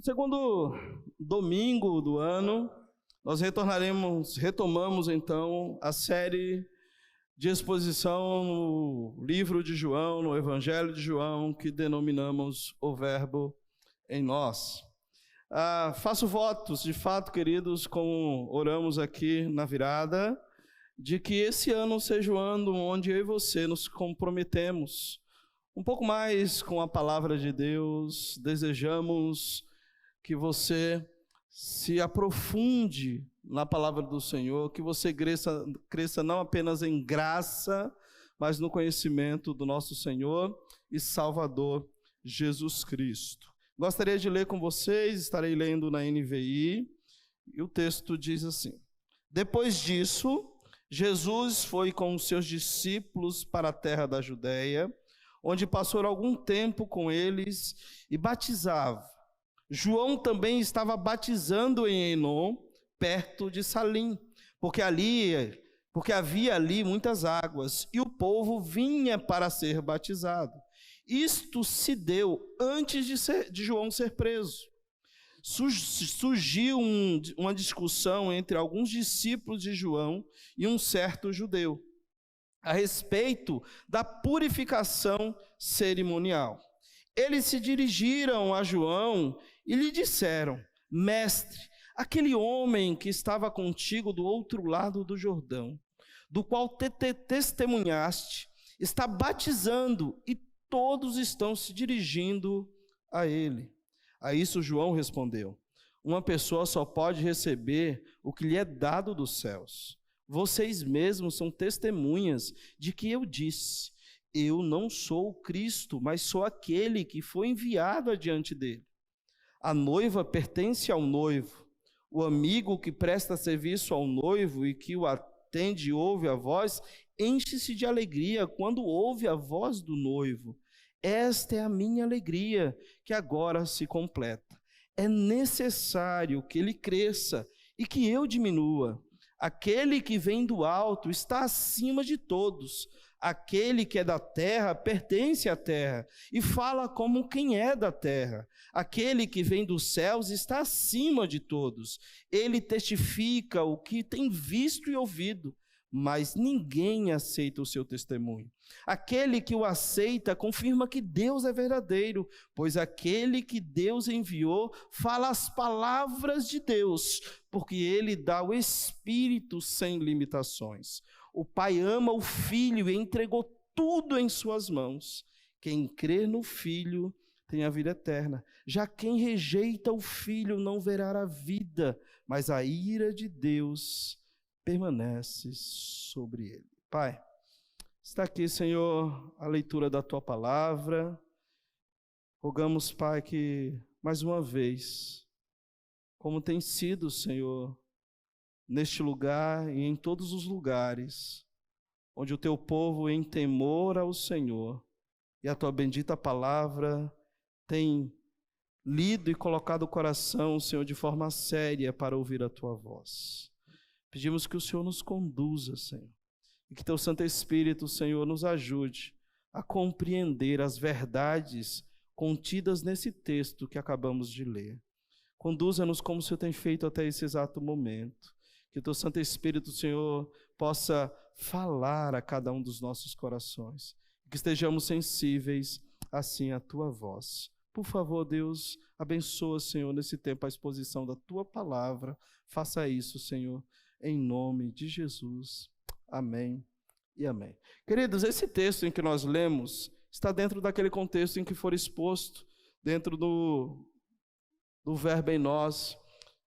Segundo domingo do ano, nós retomamos então a série de exposição no livro de João, no Evangelho de João, que denominamos o Verbo em nós. Faço votos, de fato, queridos, como oramos aqui na virada, de que esse ano seja o ano onde eu e você nos comprometemos um pouco mais com a palavra de Deus. Desejamos que você se aprofunde na palavra do Senhor, que você cresça não apenas em graça, mas no conhecimento do nosso Senhor e Salvador Jesus Cristo. Gostaria de ler com vocês, estarei lendo na NVI, e o texto diz assim: Depois disso, Jesus foi com os seus discípulos para a terra da Judéia, onde passou algum tempo com eles e batizava. João também estava batizando em Enom, perto de Salim, porque havia ali muitas águas, e o povo vinha para ser batizado. Isto se deu antes de João ser preso. Surgiu uma discussão entre alguns discípulos de João e um certo judeu, a respeito da purificação cerimonial. Eles se dirigiram a João e lhe disseram: Mestre, aquele homem que estava contigo do outro lado do Jordão, do qual testemunhaste, está batizando e todos estão se dirigindo a ele. A isso João respondeu: Uma pessoa só pode receber o que lhe é dado dos céus. Vocês mesmos são testemunhas de que eu disse: Eu não sou o Cristo, mas sou aquele que foi enviado adiante dele. A noiva pertence ao noivo. O amigo que presta serviço ao noivo e que o atende e ouve a voz, enche-se de alegria quando ouve a voz do noivo. Esta é a minha alegria, que agora se completa. É necessário que ele cresça e que eu diminua. Aquele que vem do alto está acima de todos. Aquele que é da terra pertence à terra e fala como quem é da terra. Aquele que vem dos céus está acima de todos. Ele testifica o que tem visto e ouvido, mas ninguém aceita o seu testemunho. Aquele que o aceita confirma que Deus é verdadeiro, pois aquele que Deus enviou fala as palavras de Deus, porque ele dá o Espírito sem limitações. O Pai ama o Filho e entregou tudo em suas mãos. Quem crê no Filho tem a vida eterna. Já quem rejeita o Filho não verá a vida, mas a ira de Deus permanece sobre ele. Pai, está aqui, Senhor, a leitura da Tua palavra. Rogamos, Pai, que mais uma vez, como tem sido, Senhor, neste lugar e em todos os lugares, onde o Teu povo, em temor ao Senhor e a Tua bendita palavra, tem lido e colocado o coração, Senhor, de forma séria para ouvir a Tua voz. Pedimos que o Senhor nos conduza, Senhor, e que Teu Santo Espírito, Senhor, nos ajude a compreender as verdades contidas nesse texto que acabamos de ler. Conduza-nos como o Senhor tem feito até esse exato momento. Que o Teu Santo Espírito, Senhor, possa falar a cada um dos nossos corações. Que estejamos sensíveis, assim, à Tua voz. Por favor, Deus, abençoa, Senhor, nesse tempo a exposição da Tua palavra. Faça isso, Senhor, em nome de Jesus. Amém e amém. Queridos, esse texto em que nós lemos está dentro daquele contexto em que for exposto, dentro do Verbo em nós,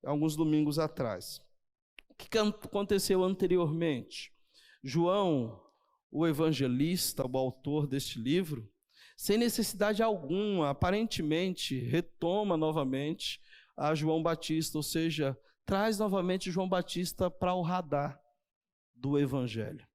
alguns domingos atrás. O que aconteceu anteriormente? João, o evangelista, o autor deste livro, sem necessidade alguma, aparentemente, retoma novamente a João Batista, ou seja, traz novamente João Batista para o radar do evangelho.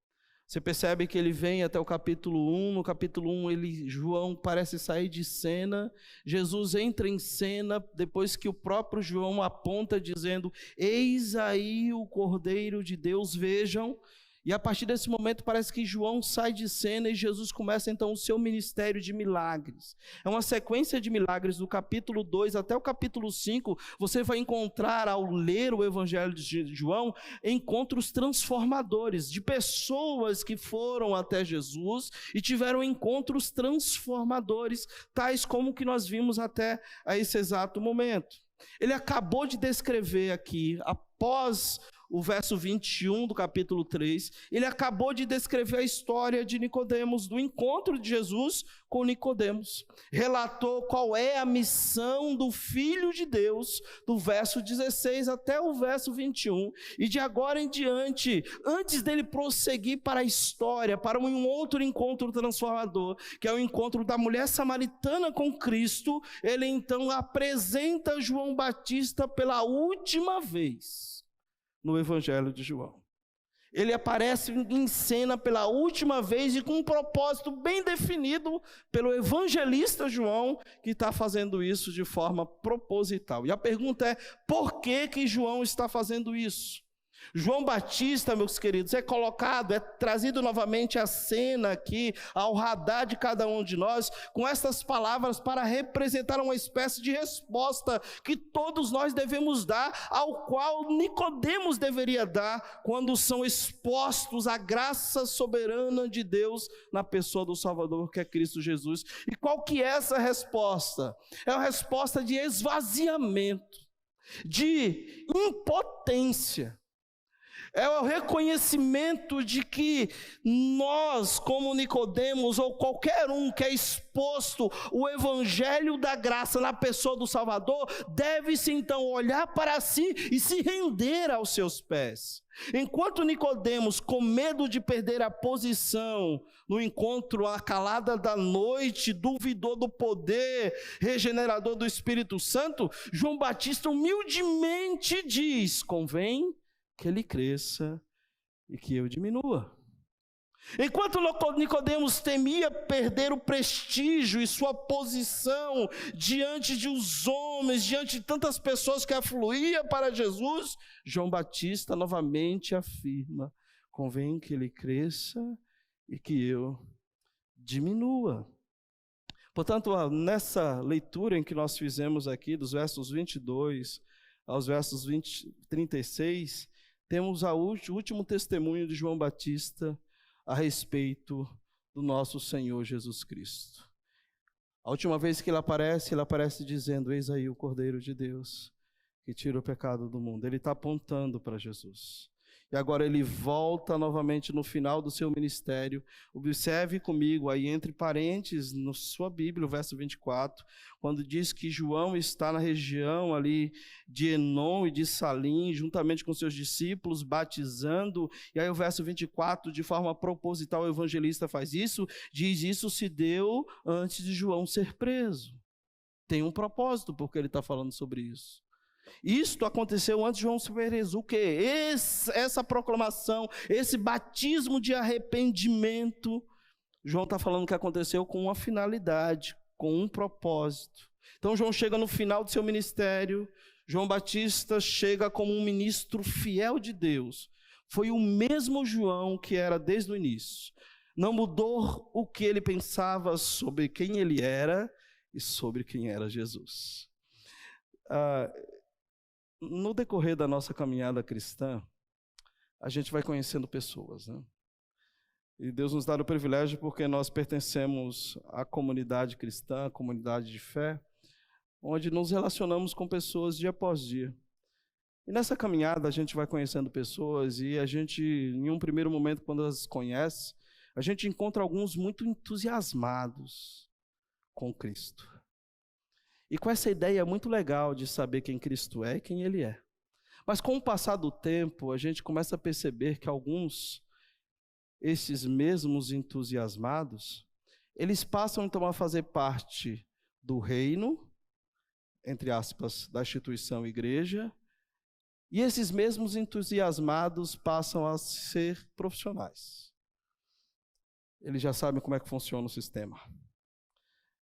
Você percebe que ele vem até o capítulo 1, no capítulo 1 João parece sair de cena, Jesus entra em cena depois que o próprio João aponta dizendo: eis aí o Cordeiro de Deus, vejam, E a partir desse momento parece que João sai de cena e Jesus começa então o seu ministério de milagres. É uma sequência de milagres do capítulo 2 até o capítulo 5. Você vai encontrar, ao ler o Evangelho de João, encontros transformadores de pessoas que foram até Jesus e tiveram encontros transformadores, tais como o que nós vimos até a esse exato momento. Ele acabou de descrever aqui, após o verso 21 do capítulo 3, ele acabou de descrever a história de Nicodemos, do encontro de Jesus com Nicodemos. Relatou qual é a missão do Filho de Deus, do verso 16 até o verso 21. E de agora em diante, antes dele prosseguir para a história, para um outro encontro transformador, que é o encontro da mulher samaritana com Cristo, ele então apresenta João Batista pela última vez no Evangelho de João. Ele aparece em cena pela última vez e com um propósito bem definido pelo evangelista João, que está fazendo isso de forma proposital. E a pergunta é, por que João está fazendo isso? João Batista, meus queridos, é colocado, é trazido novamente à cena aqui, ao radar de cada um de nós, com estas palavras para representar uma espécie de resposta que todos nós devemos dar, ao qual Nicodemos deveria dar, quando são expostos à graça soberana de Deus na pessoa do Salvador, que é Cristo Jesus. E qual que é essa resposta? É uma resposta de esvaziamento, de impotência. É o reconhecimento de que nós, como Nicodemos, ou qualquer um que é exposto o evangelho da graça na pessoa do Salvador, deve-se então olhar para si e se render aos seus pés. Enquanto Nicodemos, com medo de perder a posição no encontro à calada da noite, duvidou do poder regenerador do Espírito Santo, João Batista humildemente diz: convém que ele cresça e que eu diminua. Enquanto Nicodemos temia perder o prestígio e sua posição diante de os homens, diante de tantas pessoas que afluíam para Jesus, João Batista novamente afirma: convém que ele cresça e que eu diminua. Portanto, nessa leitura em que nós fizemos aqui, dos versos 22 aos versos 36, temos o último testemunho de João Batista a respeito do nosso Senhor Jesus Cristo. A última vez que ele aparece dizendo: eis aí o Cordeiro de Deus que tira o pecado do mundo. Ele está apontando para Jesus. E agora ele volta novamente no final do seu ministério. Observe comigo aí, entre parênteses, na sua Bíblia, o verso 24, quando diz que João está na região ali de Enom e de Salim, juntamente com seus discípulos, batizando. E aí o verso 24, de forma proposital, o evangelista faz isso, diz: isso se deu antes de João ser preso. Tem um propósito porque ele está falando sobre isso. Isto aconteceu antes de João ser preso. O quê? Essa proclamação, esse batismo de arrependimento, João está falando que aconteceu com uma finalidade, com um propósito. Então João chega no final do seu ministério, João Batista chega como um ministro fiel de Deus. Foi o mesmo João que era desde o início. Não mudou o que ele pensava sobre quem ele era e sobre quem era Jesus. No decorrer da nossa caminhada cristã, a gente vai conhecendo pessoas, né? E Deus nos dá o privilégio porque nós pertencemos à comunidade cristã, à comunidade de fé, onde nos relacionamos com pessoas dia após dia. E nessa caminhada a gente vai conhecendo pessoas e a gente, em um primeiro momento, quando as conhece, a gente encontra alguns muito entusiasmados com Cristo. E com essa ideia muito legal de saber quem Cristo é e quem Ele é. Mas com o passar do tempo, a gente começa a perceber que alguns, esses mesmos entusiasmados, eles passam então a fazer parte do reino, entre aspas, da instituição igreja, e esses mesmos entusiasmados passam a ser profissionais. Eles já sabem como é que funciona o sistema.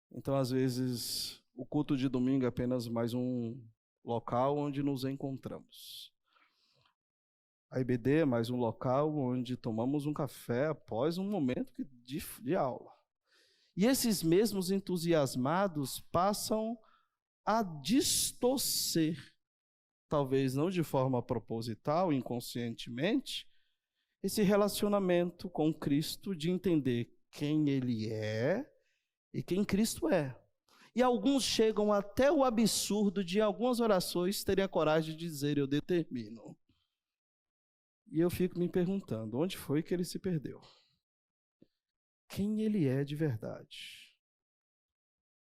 Então, às vezes, o culto de domingo é apenas mais um local onde nos encontramos. A IBD é mais um local onde tomamos um café após um momento de aula. E esses mesmos entusiasmados passam a distorcer, talvez não de forma proposital, inconscientemente, esse relacionamento com Cristo, de entender quem Ele é e quem Cristo é. E alguns chegam até o absurdo de, em algumas orações, terem a coragem de dizer: eu determino. E eu fico me perguntando, onde foi que ele se perdeu? Quem ele é de verdade?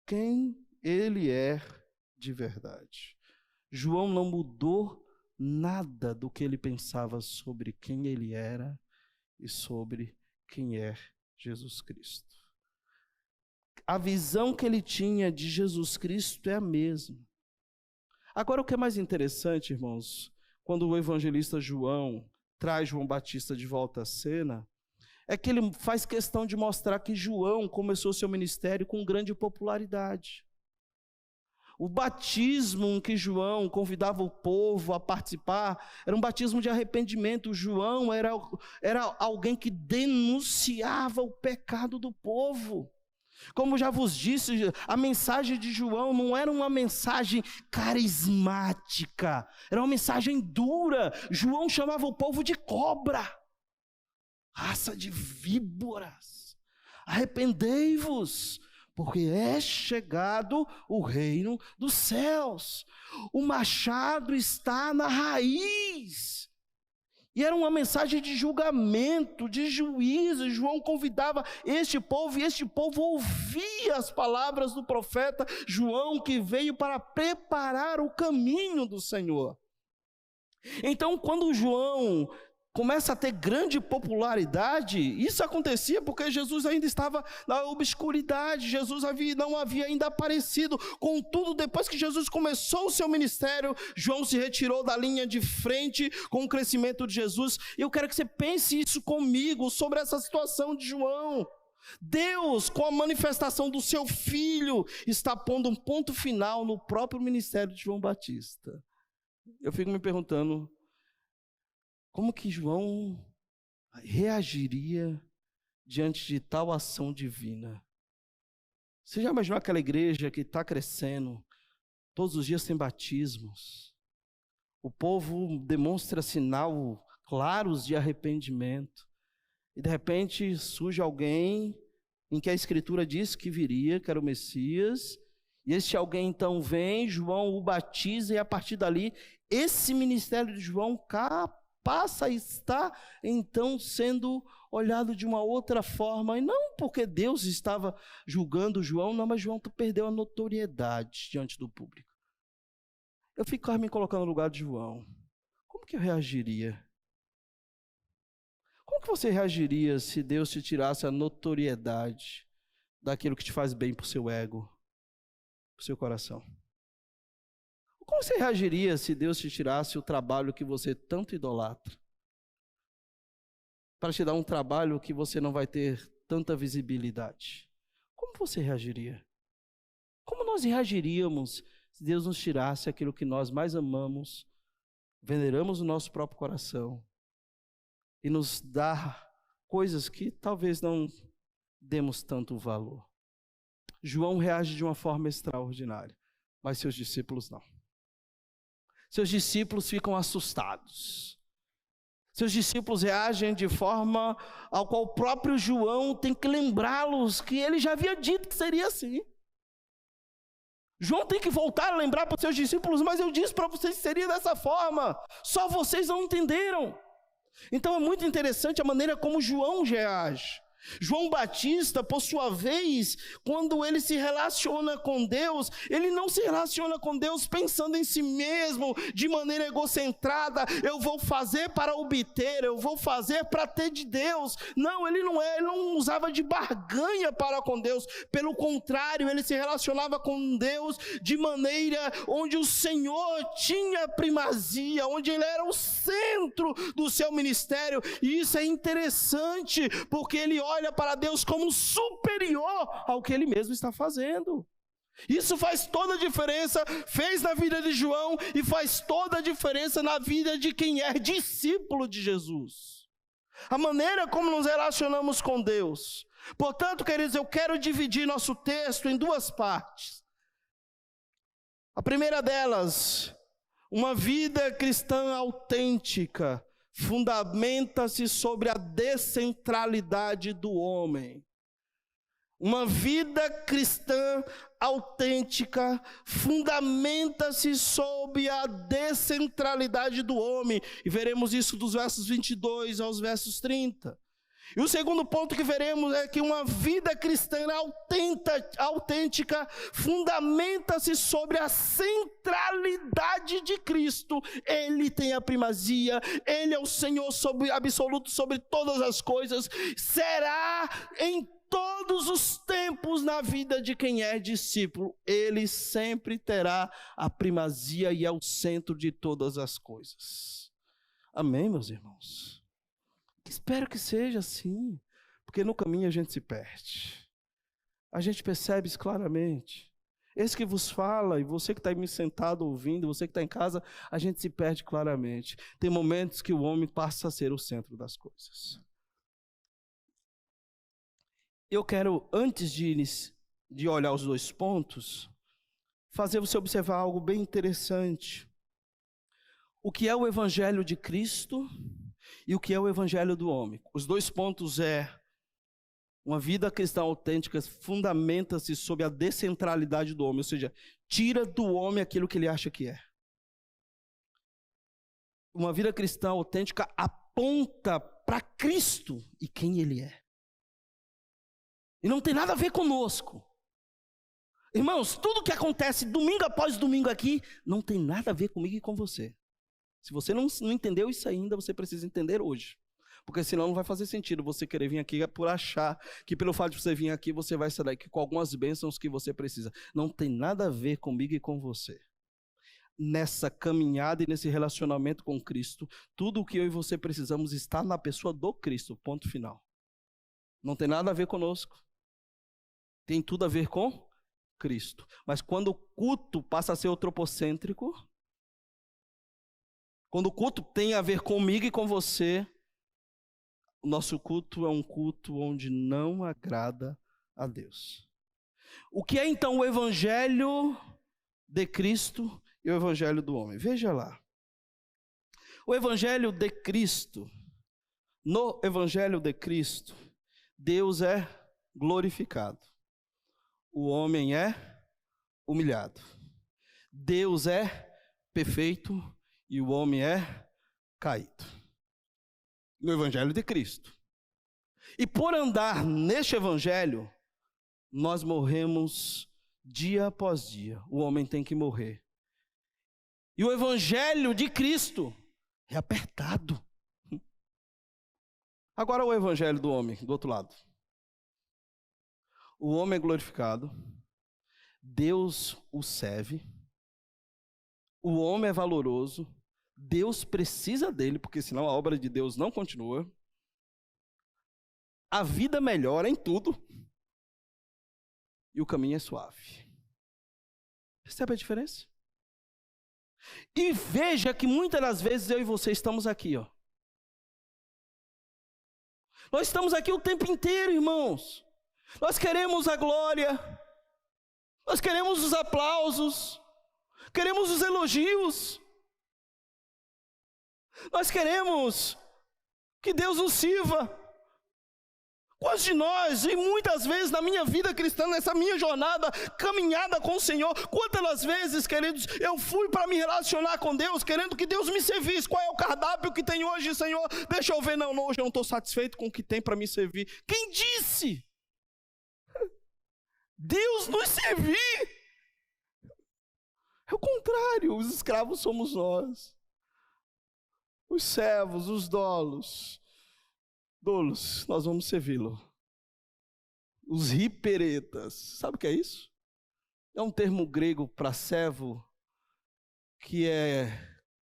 Quem ele é de verdade? João não mudou nada do que ele pensava sobre quem ele era e sobre quem é Jesus Cristo. A visão que ele tinha de Jesus Cristo é a mesma. Agora, o que é mais interessante, irmãos, quando o evangelista João traz João Batista de volta à cena, é que ele faz questão de mostrar que João começou seu ministério com grande popularidade. O batismo em que João convidava o povo a participar era um batismo de arrependimento. João era alguém que denunciava o pecado do povo. Como já vos disse, a mensagem de João não era uma mensagem carismática, era uma mensagem dura. João chamava o povo de cobra, raça de víboras, arrependei-vos, porque é chegado o reino dos céus, o machado está na raiz. E era uma mensagem de julgamento, de juízo. João convidava este povo, e este povo ouvia as palavras do profeta João, que veio para preparar o caminho do Senhor. Então, quando João começa a ter grande popularidade, isso acontecia porque Jesus ainda estava na obscuridade, Jesus não havia ainda aparecido. Contudo, depois que Jesus começou o seu ministério, João se retirou da linha de frente com o crescimento de Jesus. E eu quero que você pense isso comigo, sobre essa situação de João. Deus, com a manifestação do seu Filho, está pondo um ponto final no próprio ministério de João Batista. Eu fico me perguntando, como que João reagiria diante de tal ação divina? Você já imaginou aquela igreja que está crescendo, todos os dias tem batismos, o povo demonstra sinal claros de arrependimento, e de repente surge alguém em que a Escritura diz que viria, que era o Messias, e este alguém então vem, João o batiza, e a partir dali, esse ministério de João passa a estar então sendo olhado de uma outra forma, e não porque Deus estava julgando João, não, mas João perdeu a notoriedade diante do público. Eu fico me colocando no lugar de João. Como que eu reagiria? Como que você reagiria se Deus te tirasse a notoriedade daquilo que te faz bem para o seu ego, para o seu coração? Como você reagiria se Deus te tirasse o trabalho que você tanto idolatra, para te dar um trabalho que você não vai ter tanta visibilidade? Como você reagiria? Como nós reagiríamos se Deus nos tirasse aquilo que nós mais amamos, veneramos no nosso próprio coração, e nos dá coisas que talvez não demos tanto valor? João reage de uma forma extraordinária, mas seus discípulos não. Seus discípulos ficam assustados. Seus discípulos reagem de forma ao qual o próprio João tem que lembrá-los que ele já havia dito que seria assim. João tem que voltar a lembrar para os seus discípulos, mas eu disse para vocês que seria dessa forma, só vocês não entenderam. Então é muito interessante a maneira como João reage. João Batista, por sua vez, quando ele se relaciona com Deus, ele não se relaciona com Deus pensando em si mesmo, de maneira egocentrada, eu vou fazer para obter, eu vou fazer para ter de Deus. Não, ele não usava de barganha para com Deus, pelo contrário, ele se relacionava com Deus de maneira onde o Senhor tinha primazia, onde ele era o centro do seu ministério. E isso é interessante, porque ele olha para Deus como superior ao que ele mesmo está fazendo. Isso faz toda a diferença, fez na vida de João e faz toda a diferença na vida de quem é discípulo de Jesus. A maneira como nos relacionamos com Deus. Portanto, queridos, eu quero dividir nosso texto em duas partes. A primeira delas, uma vida cristã autêntica, fundamenta-se sobre a descentralidade do homem. Uma vida cristã autêntica fundamenta-se sobre a descentralidade do homem. E veremos isso dos versos 22 aos versos 30. E o segundo ponto que veremos é que uma vida cristã autêntica fundamenta-se sobre a centralidade de Cristo. Ele tem a primazia, Ele é o Senhor absoluto sobre todas as coisas. Será em todos os tempos na vida de quem é discípulo. Ele sempre terá a primazia e é o centro de todas as coisas. Amém, meus irmãos? Espero que seja assim, porque no caminho a gente se perde. A gente percebe isso claramente. Esse que vos fala, e você que está aí me sentado ouvindo, você que está em casa, a gente se perde claramente. Tem momentos que o homem passa a ser o centro das coisas. Eu quero, antes de olhar os dois pontos, fazer você observar algo bem interessante. O que é o Evangelho de Cristo e o que é o Evangelho do homem. Os dois pontos uma vida cristã autêntica fundamenta-se sobre a descentralidade do homem, ou seja, tira do homem aquilo que ele acha que é. Uma vida cristã autêntica aponta para Cristo e quem Ele é. E não tem nada a ver conosco. Irmãos, tudo que acontece domingo após domingo aqui, não tem nada a ver comigo e com você. Se você não entendeu isso ainda, você precisa entender hoje. Porque senão não vai fazer sentido você querer vir aqui por achar que pelo fato de você vir aqui, você vai sair daqui com algumas bênçãos que você precisa. Não tem nada a ver comigo e com você. Nessa caminhada e nesse relacionamento com Cristo, tudo o que eu e você precisamos está na pessoa do Cristo, ponto final. Não tem nada a ver conosco. Tem tudo a ver com Cristo. Mas quando o culto passa a ser antropocêntrico, quando o culto tem a ver comigo e com você, o nosso culto é um culto onde não agrada a Deus. O que é então o Evangelho de Cristo e o Evangelho do homem? Veja lá. O Evangelho de Cristo, no Evangelho de Cristo, Deus é glorificado. O homem é humilhado. Deus é perfeito e o homem é caído. No Evangelho de Cristo. E por andar neste Evangelho, nós morremos dia após dia. O homem tem que morrer. E o Evangelho de Cristo é apertado. Agora o Evangelho do homem, do outro lado. O homem é glorificado, Deus o serve, o homem é valoroso, Deus precisa dele, porque senão a obra de Deus não continua. A vida melhora em tudo e o caminho é suave. Percebe a diferença? E veja que muitas das vezes eu e você estamos aqui, ó. Nós estamos aqui o tempo inteiro, irmãos. Nós queremos a glória, nós queremos os aplausos, queremos os elogios, nós queremos que Deus nos sirva. Quantos de nós, e muitas vezes na minha vida cristã, nessa minha jornada, caminhada com o Senhor, quantas das vezes, queridos, eu fui para me relacionar com Deus, querendo que Deus me servisse. Qual é o cardápio que tem hoje, Senhor? Deixa eu ver, não, hoje eu não estou satisfeito com o que tem para me servir. Quem disse? Deus nos servir. É o contrário, os escravos somos nós. Os servos, os dolos, nós vamos servi-lo. Os hiperetas, sabe o que é isso? É um termo grego para servo que é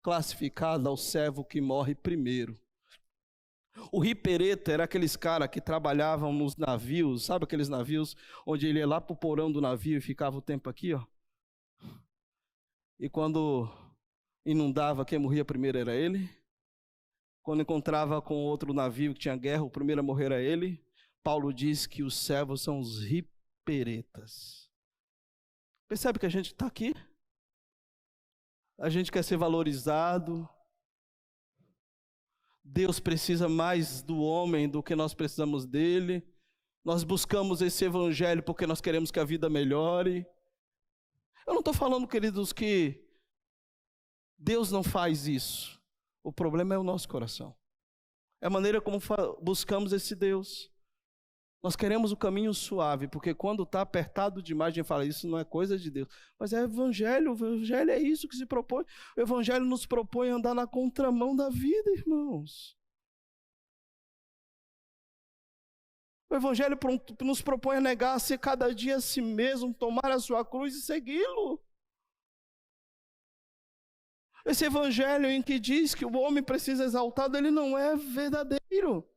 classificado ao servo que morre primeiro. O ripereta era aqueles caras que trabalhavam nos navios, sabe aqueles navios onde ele ia lá pro porão do navio e ficava o tempo aqui, ó. E quando inundava, quem morria primeiro era ele. Quando encontrava com outro navio que tinha guerra, o primeiro a morrer era ele. Paulo diz que os servos são os riperetas. Percebe que a gente está aqui? A gente quer ser valorizado. Deus precisa mais do homem do que nós precisamos dele. Nós buscamos esse evangelho porque nós queremos que a vida melhore. Eu não estou falando, queridos, que Deus não faz isso. O problema é o nosso coração. É a maneira como buscamos esse Deus. Nós queremos o caminho suave, porque quando está apertado demais, a gente fala, isso não é coisa de Deus. Mas é evangelho, o evangelho é isso que se propõe. O evangelho nos propõe andar na contramão da vida, irmãos. O evangelho nos propõe a negar-se cada dia a si mesmo, tomar a sua cruz e segui-lo. Esse evangelho em que diz que o homem precisa exaltado, ele não é verdadeiro.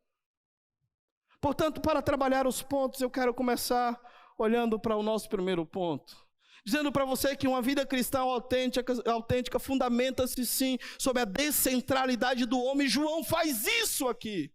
Portanto, para trabalhar os pontos, eu quero começar olhando para o nosso primeiro ponto. Dizendo para você que uma vida cristã autêntica fundamenta-se sim sobre a descentralidade do homem. João faz isso aqui.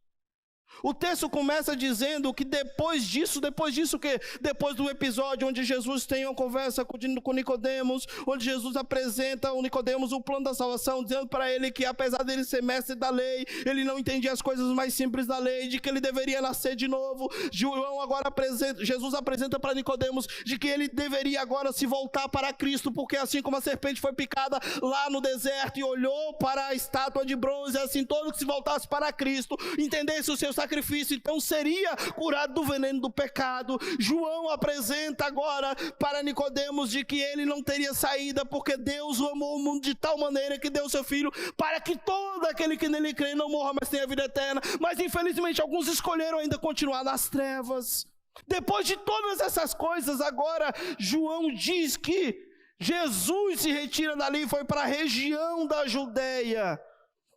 O texto começa dizendo que depois disso o quê? Depois do episódio onde Jesus tem uma conversa com Nicodemos, onde Jesus apresenta ao Nicodemos o plano da salvação, dizendo para ele que apesar dele ser mestre da lei, ele não entendia as coisas mais simples da lei, de que ele deveria nascer de novo. Jesus apresenta para Nicodemos de que ele deveria agora se voltar para Cristo, porque assim como a serpente foi picada lá no deserto e olhou para a estátua de bronze, assim todo que se voltasse para Cristo, entendesse o seu sacrifício, então seria curado do veneno do pecado. João apresenta agora para Nicodemos de que ele não teria saída, porque Deus amou o mundo de tal maneira que deu seu filho para que todo aquele que nele crê não morra, mas tenha vida eterna. Mas infelizmente alguns escolheram ainda continuar nas trevas. Depois de todas essas coisas, agora João diz que Jesus se retira dali e foi para a região da Judeia,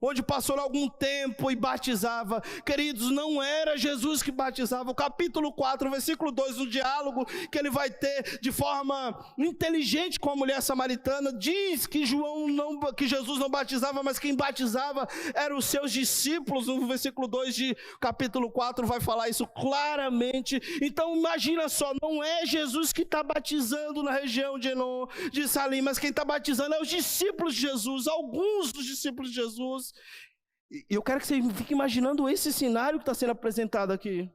onde passou algum tempo e batizava. Queridos, não era Jesus que batizava. O capítulo 4, versículo 2, no diálogo que ele vai ter de forma inteligente com a mulher samaritana, diz que Jesus não batizava, mas quem batizava eram os seus discípulos. No versículo 2 de capítulo 4 vai falar isso claramente. Então imagina só, não é Jesus que está batizando na região de Enon, de Salim, mas quem está batizando é os discípulos de Jesus, alguns dos discípulos de Jesus. E eu quero que você fique imaginando esse cenário que está sendo apresentado aqui.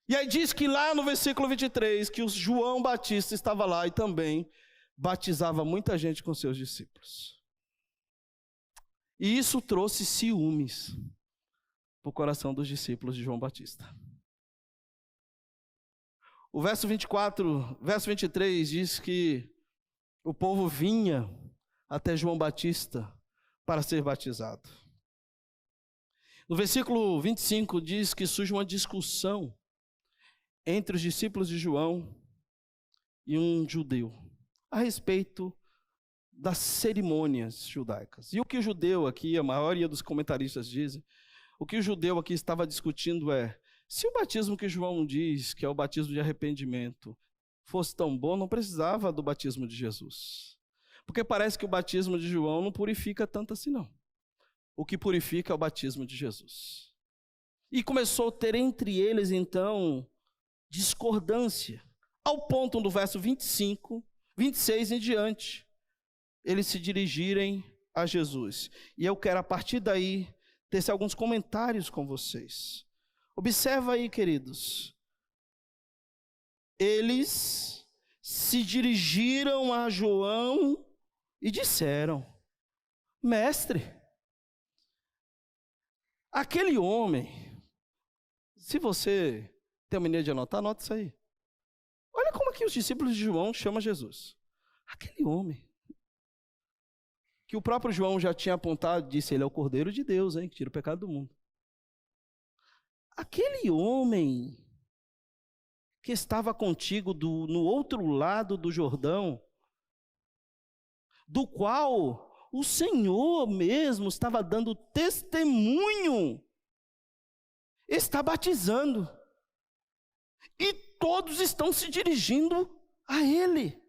E aí diz que lá no versículo 23, que o João Batista estava lá e também batizava muita gente com seus discípulos. E isso trouxe ciúmes para o coração dos discípulos de João Batista. O verso 23 diz que o povo vinha até João Batista para ser batizado. No versículo 25 diz que surge uma discussão entre os discípulos de João e um judeu a respeito das cerimônias judaicas. E o que o judeu aqui, a maioria dos comentaristas dizem, o que o judeu aqui estava discutindo é: se o batismo que João diz, que é o batismo de arrependimento, fosse tão bom, não precisava do batismo de Jesus. Porque parece que o batismo de João não purifica tanto assim, não. O que purifica é o batismo de Jesus. E começou a ter entre eles, então, discordância. Ao ponto do verso 25, 26 em diante, eles se dirigirem a Jesus. E eu quero, a partir daí, tecer alguns comentários com vocês. Observa aí, queridos. Eles se dirigiram a João e disseram: mestre, aquele homem, se você tem a mania de anotar, anota isso aí. Olha como que os discípulos de João chamam Jesus. Aquele homem, que o próprio João já tinha apontado, disse: ele é o Cordeiro de Deus, que tira o pecado do mundo. Aquele homem que estava contigo no outro lado do Jordão, do qual o Senhor mesmo estava dando testemunho está batizando. E todos estão se dirigindo a ele.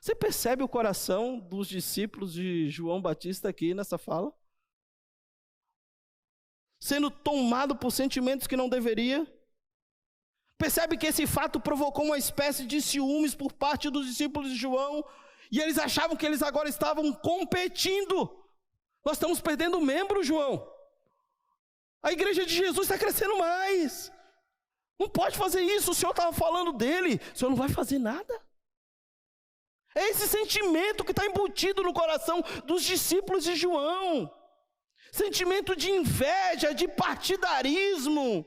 Você percebe o coração dos discípulos de João Batista aqui nessa fala? Sendo tomado por sentimentos que não deveria. Percebe que esse fato provocou uma espécie de ciúmes por parte dos discípulos de João, e eles achavam que eles agora estavam competindo. Nós estamos perdendo membro, João. A igreja de Jesus está crescendo mais. Não pode fazer isso, o Senhor estava falando dele, o Senhor não vai fazer nada. É esse sentimento que está embutido no coração dos discípulos de João. Sentimento de inveja, de partidarismo.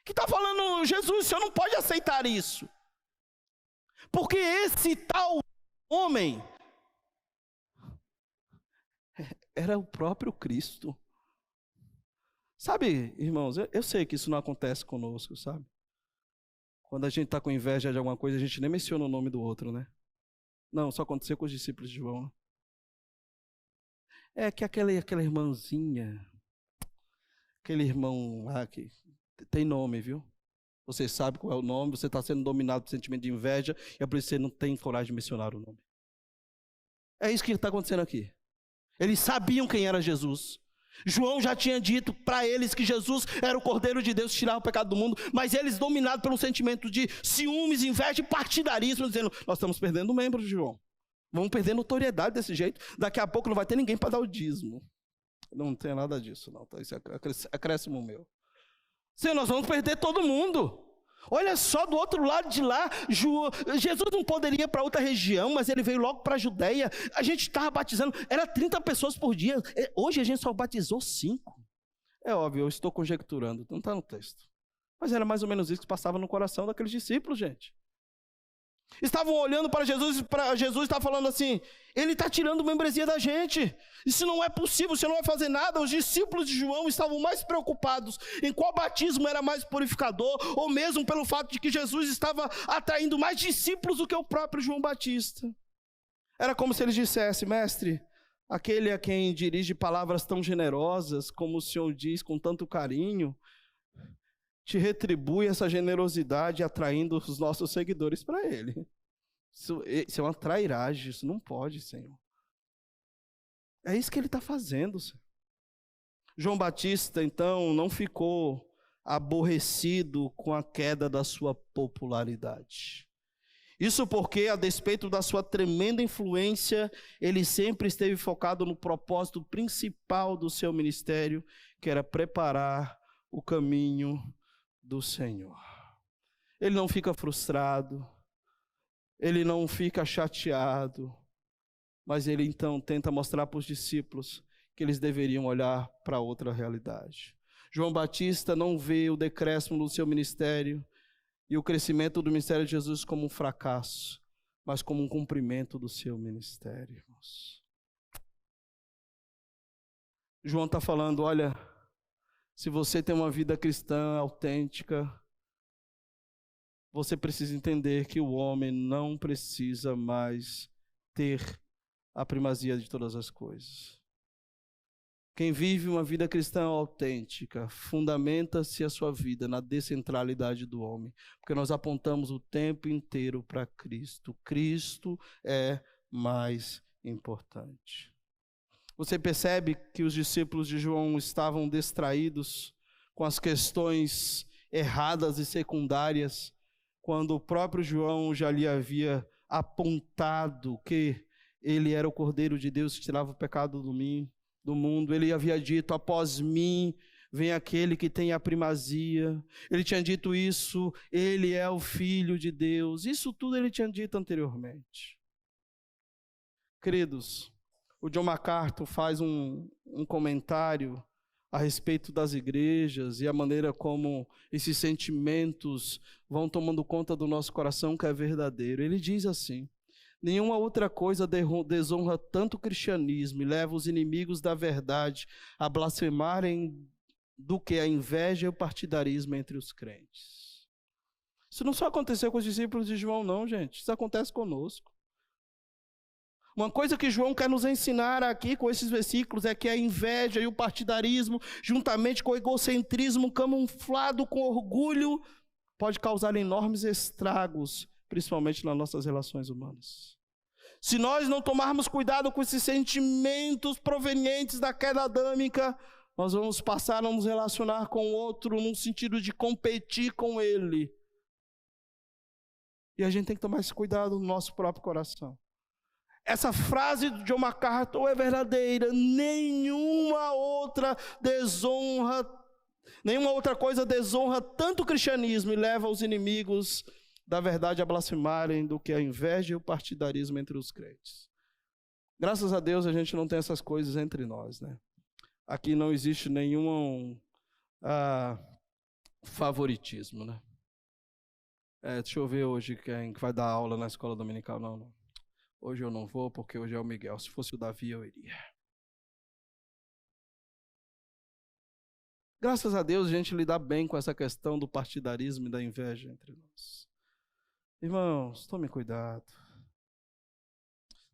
Que está falando, Jesus, o Senhor não pode aceitar isso. Porque esse tal homem era o próprio Cristo. Sabe, irmãos, eu sei que isso não acontece conosco, sabe? Quando a gente está com inveja de alguma coisa, a gente nem menciona o nome do outro, né? Não, só aconteceu com os discípulos de João. É que aquela irmãzinha, aquele irmão lá que tem nome, viu? Você sabe qual é o nome, você está sendo dominado por sentimento de inveja, e é por isso que você não tem coragem de mencionar o nome. É isso que está acontecendo aqui. Eles sabiam quem era Jesus. João já tinha dito para eles que Jesus era o Cordeiro de Deus que tirava o pecado do mundo, mas eles, dominados pelo sentimento de ciúmes, inveja e partidarismo, dizendo, nós estamos perdendo membros, João. Vamos perder notoriedade desse jeito, daqui a pouco não vai ter ninguém para dar o dízimo. Não tem nada disso, não. Isso é acréscimo meu. Senhor, nós vamos perder todo mundo. Olha só, do outro lado de lá, Jesus não poderia ir para outra região, mas ele veio logo para a Judéia. A gente estava batizando, era 30 pessoas por dia. Hoje a gente só batizou 5. É óbvio, eu estou conjecturando, não está no texto. Mas era mais ou menos isso que passava no coração daqueles discípulos, gente. Estavam olhando para Jesus estava falando assim, ele está tirando membresia da gente. Isso não é possível, você não vai fazer nada. Os discípulos de João estavam mais preocupados em qual batismo era mais purificador, ou mesmo pelo fato de que Jesus estava atraindo mais discípulos do que o próprio João Batista. Era como se eles dissessem, mestre, aquele a quem dirige palavras tão generosas, como o Senhor diz com tanto carinho, te retribui essa generosidade atraindo os nossos seguidores para ele. Isso é uma trairagem, isso não pode, Senhor. É isso que ele está fazendo, Senhor. João Batista, então, não ficou aborrecido com a queda da sua popularidade. Isso porque, a despeito da sua tremenda influência, ele sempre esteve focado no propósito principal do seu ministério, que era preparar o caminho do Senhor. Ele não fica frustrado, ele não fica chateado, mas ele então tenta mostrar para os discípulos que eles deveriam olhar para outra realidade. João Batista não vê o decréscimo do seu ministério e o crescimento do ministério de Jesus como um fracasso, mas como um cumprimento do seu ministério, irmãos. João está falando, olha, se você tem uma vida cristã autêntica, você precisa entender que o homem não precisa mais ter a primazia de todas as coisas. Quem vive uma vida cristã autêntica, fundamenta-se a sua vida na descentralidade do homem, porque nós apontamos o tempo inteiro para Cristo. Cristo é mais importante. Você percebe que os discípulos de João estavam distraídos com as questões erradas e secundárias, quando o próprio João já lhe havia apontado que ele era o Cordeiro de Deus que tirava o pecado do mundo. Ele havia dito, após mim vem aquele que tem a primazia. Ele tinha dito isso, ele é o Filho de Deus. Isso tudo ele tinha dito anteriormente. Queridos, o John MacArthur faz um comentário a respeito das igrejas e a maneira como esses sentimentos vão tomando conta do nosso coração, que é verdadeiro. Ele diz assim, nenhuma outra coisa desonra tanto o cristianismo e leva os inimigos da verdade a blasfemarem do que a inveja e o partidarismo entre os crentes. Isso não só aconteceu com os discípulos de João, não, gente. Isso acontece conosco. Uma coisa que João quer nos ensinar aqui com esses versículos é que a inveja e o partidarismo, juntamente com o egocentrismo camuflado com orgulho, pode causar enormes estragos, principalmente nas nossas relações humanas. Se nós não tomarmos cuidado com esses sentimentos provenientes da queda adâmica, nós vamos passar a nos relacionar com o outro no sentido de competir com ele. E a gente tem que tomar esse cuidado no nosso próprio coração. Essa frase de John MacArthur é verdadeira. Nenhuma outra coisa desonra tanto o cristianismo e leva os inimigos da verdade a blasphemarem do que a inveja e o partidarismo entre os crentes. Graças a Deus a gente não tem essas coisas entre nós, né? Aqui não existe nenhum favoritismo, né? Deixa eu ver hoje quem vai dar aula na escola dominical. Não. Hoje eu não vou porque hoje é o Miguel. Se fosse o Davi eu iria. Graças a Deus a gente lida bem com essa questão do partidarismo e da inveja entre nós. Irmãos, tome cuidado.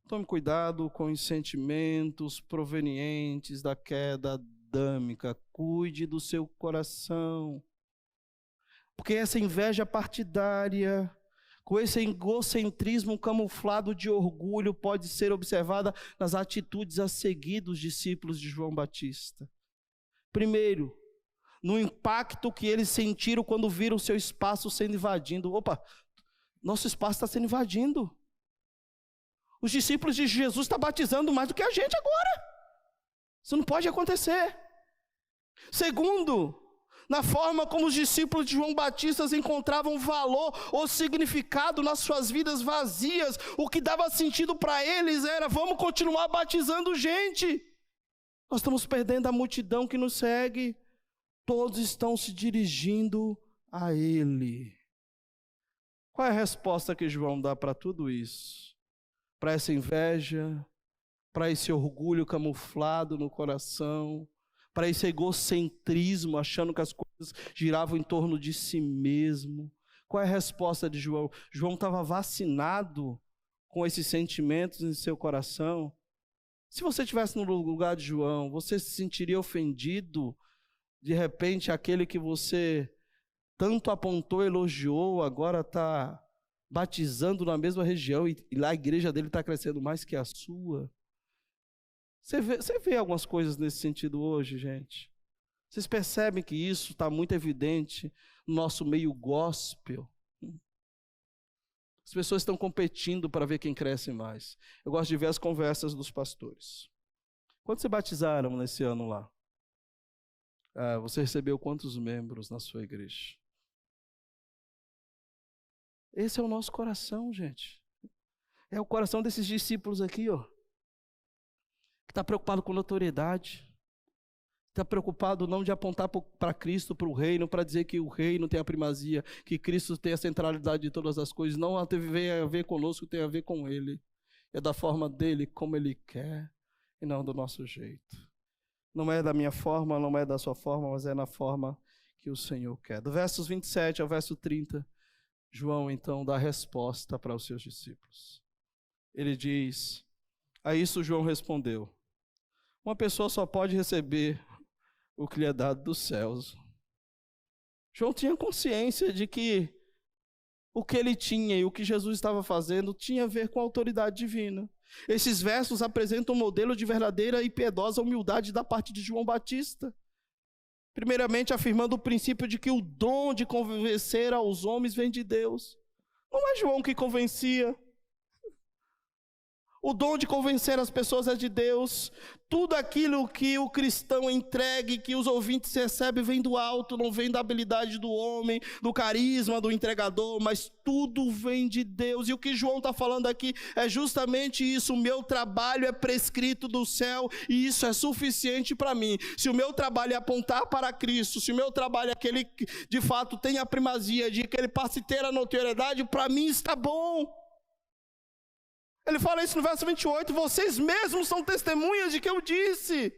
Tome cuidado com os sentimentos provenientes da queda adâmica. Cuide do seu coração. Porque essa inveja partidária, com esse egocentrismo camuflado de orgulho, pode ser observada nas atitudes a seguir dos discípulos de João Batista. Primeiro, no impacto que eles sentiram quando viram o seu espaço sendo invadido. Opa, nosso espaço está sendo invadido. Os discípulos de Jesus estão batizando mais do que a gente agora. Isso não pode acontecer. Segundo, na forma como os discípulos de João Batista encontravam valor ou significado nas suas vidas vazias, o que dava sentido para eles era: vamos continuar batizando gente. Nós estamos perdendo a multidão que nos segue. Todos estão se dirigindo a Ele. Qual é a resposta que João dá para tudo isso? Para essa inveja, para esse orgulho camuflado no coração, para esse egocentrismo, achando que as coisas giravam em torno de si mesmo. Qual é a resposta de João? João estava vacinado com esses sentimentos em seu coração. Se você estivesse no lugar de João, você se sentiria ofendido? De repente, aquele que você tanto apontou, elogiou, agora está batizando na mesma região e lá a igreja dele está crescendo mais que a sua. Você vê algumas coisas nesse sentido hoje, gente? Vocês percebem que isso está muito evidente no nosso meio gospel? As pessoas estão competindo para ver quem cresce mais. Eu gosto de ver as conversas dos pastores. Quando vocês batizaram nesse ano lá? Você recebeu quantos membros na sua igreja? Esse é o nosso coração, gente. É o coração desses discípulos aqui, ó. Que está preocupado com notoriedade. Está preocupado não de apontar para Cristo, para o reino, para dizer que o reino tem a primazia, que Cristo tem a centralidade de todas as coisas. Não tem a ver conosco, tem a ver com Ele. É da forma dele, como Ele quer, e não do nosso jeito. Não é da minha forma, não é da sua forma, mas é na forma que o Senhor quer. Do versos 27 ao verso 30, João então dá resposta para os seus discípulos. Ele diz: a isso João respondeu: uma pessoa só pode receber o que lhe é dado dos céus. João tinha consciência de que o que ele tinha e o que Jesus estava fazendo tinha a ver com a autoridade divina. Esses versos apresentam um modelo de verdadeira e piedosa humildade da parte de João Batista. Primeiramente, afirmando o princípio de que o dom de convencer aos homens vem de Deus. Não é João que convencia. O dom de convencer as pessoas é de Deus. Tudo aquilo que o cristão entregue, que os ouvintes recebem, vem do alto, não vem da habilidade do homem, do carisma do entregador, mas tudo vem de Deus. E o que João está falando aqui é justamente isso: o meu trabalho é prescrito do céu e isso é suficiente para mim. Se o meu trabalho é apontar para Cristo, se o meu trabalho é que ele de fato tenha a primazia, de que ele passe a ter a notoriedade, para mim está bom. Ele fala isso no verso 28, vocês mesmos são testemunhas de que eu disse: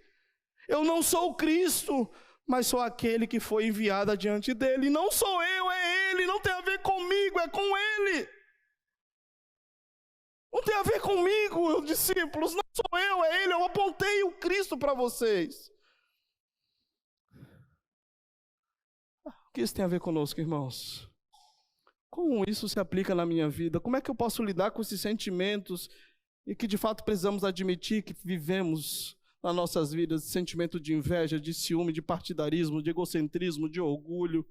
eu não sou o Cristo, mas sou aquele que foi enviado adiante dele. Não sou eu, é ele, não tem a ver comigo, é com ele. Não tem a ver comigo, discípulos, não sou eu, é Ele, eu apontei o Cristo para vocês. O que isso tem a ver conosco, irmãos? Como isso se aplica na minha vida? Como é que eu posso lidar com esses sentimentos e que de fato precisamos admitir que vivemos nas nossas vidas, sentimento de inveja, de ciúme, de partidarismo, de egocentrismo, de orgulho?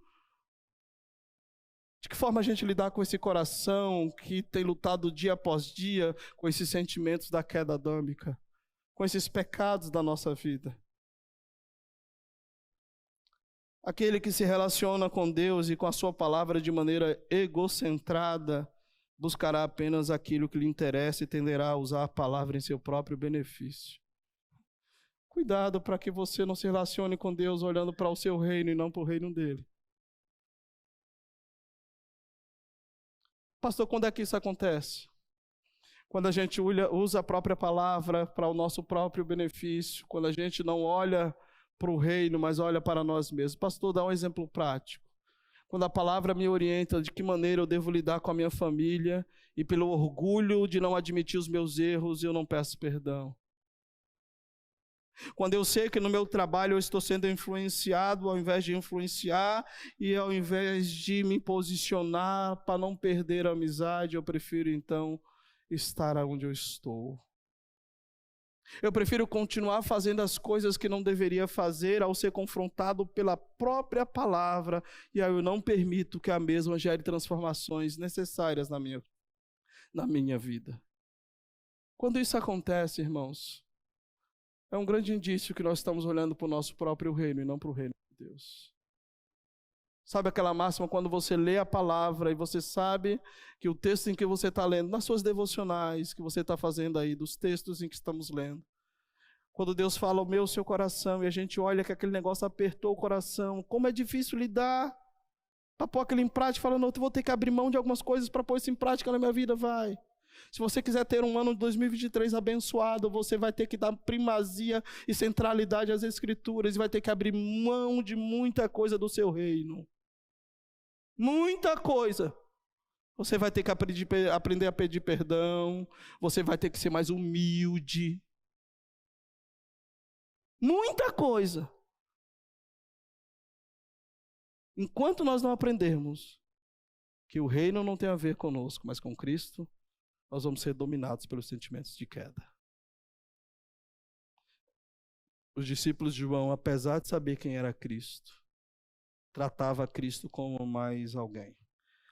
De que forma a gente lidar com esse coração que tem lutado dia após dia com esses sentimentos da queda adâmica, com esses pecados da nossa vida? Aquele que se relaciona com Deus e com a sua palavra de maneira egocentrada, buscará apenas aquilo que lhe interessa e tenderá a usar a palavra em seu próprio benefício. Cuidado para que você não se relacione com Deus olhando para o seu reino e não para o reino dele. Pastor, quando é que isso acontece? Quando a gente usa a própria palavra para o nosso próprio benefício, quando a gente não olha para o reino, mas olha para nós mesmos. Pastor, dá um exemplo prático. Quando a palavra me orienta de que maneira eu devo lidar com a minha família e pelo orgulho de não admitir os meus erros, eu não peço perdão. Quando eu sei que no meu trabalho eu estou sendo influenciado, ao invés de influenciar e ao invés de me posicionar para não perder a amizade, eu prefiro então estar onde eu estou. Eu prefiro continuar fazendo as coisas que não deveria fazer ao ser confrontado pela própria palavra e aí eu não permito que a mesma gere transformações necessárias na minha vida. Quando isso acontece, irmãos, é um grande indício que nós estamos olhando para o nosso próprio reino e não para o reino de Deus. Sabe aquela máxima quando você lê a palavra e você sabe que o texto em que você está lendo, nas suas devocionais que você está fazendo aí, dos textos em que estamos lendo, quando Deus fala o seu coração e a gente olha que aquele negócio apertou o coração, como é difícil lidar para pôr aquilo em prática, falando, eu vou ter que abrir mão de algumas coisas para pôr isso em prática na minha vida, vai. Se você quiser ter um ano de 2023 abençoado, você vai ter que dar primazia e centralidade às Escrituras e vai ter que abrir mão de muita coisa do seu reino. Muita coisa. Você vai ter que aprender a pedir perdão, você vai ter que ser mais humilde. Muita coisa. Enquanto nós não aprendermos que o reino não tem a ver conosco, mas com Cristo, nós vamos ser dominados pelos sentimentos de queda. Os discípulos de João, apesar de saber quem era Cristo, tratava Cristo como mais alguém.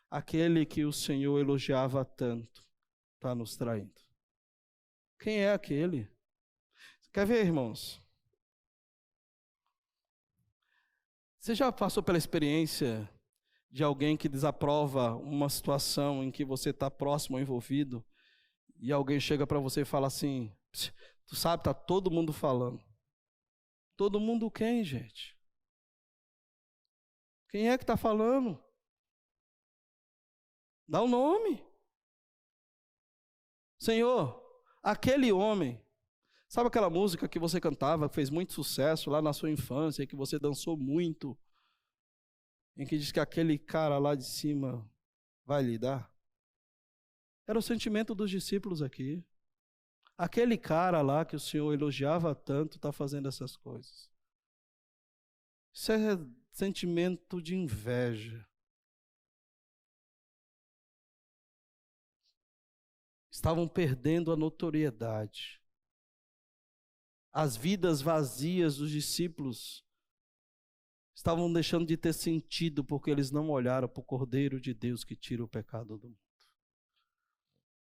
Aquele que o Senhor elogiava tanto, está nos traindo. Quem é aquele? Quer ver, irmãos? Você já passou pela experiência de alguém que desaprova uma situação em que você está próximo ou envolvido e alguém chega para você e fala assim, tu sabe, está todo mundo falando. Todo mundo quem, gente? Quem é que está falando? Dá o nome. Senhor, aquele homem, sabe aquela música que você cantava, que fez muito sucesso lá na sua infância, que você dançou muito, em que diz que aquele cara lá de cima vai lhe dar? Era o sentimento dos discípulos aqui. Aquele cara lá que o Senhor elogiava tanto está fazendo essas coisas. Isso é sentimento de inveja. Estavam perdendo a notoriedade. As vidas vazias dos discípulos estavam deixando de ter sentido porque eles não olharam para o Cordeiro de Deus que tira o pecado do mundo.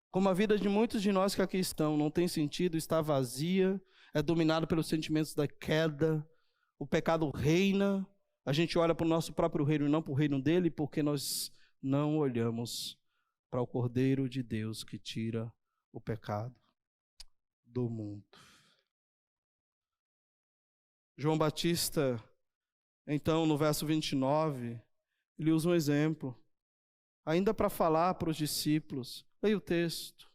Como a vida de muitos de nós que aqui estão não tem sentido, está vazia, é dominado pelos sentimentos da queda, o pecado reina, a gente olha para o nosso próprio reino e não para o reino dele, porque nós não olhamos para o Cordeiro de Deus que tira o pecado do mundo. João Batista, então, no verso 29, ele usa um exemplo, ainda para falar para os discípulos. Leia o texto.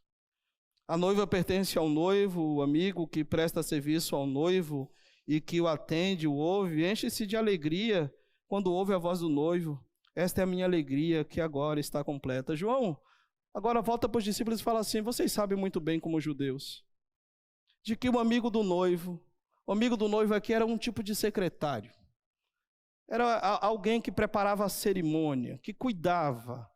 A noiva pertence ao noivo, o amigo que presta serviço ao noivo e que o atende, o ouve, enche-se de alegria quando ouve a voz do noivo. Esta é a minha alegria que agora está completa. João Agora volta para os discípulos e fala assim: vocês sabem muito bem, como judeus, de que o amigo do noivo aqui era um tipo de secretário. Era alguém que preparava a cerimônia, que cuidava.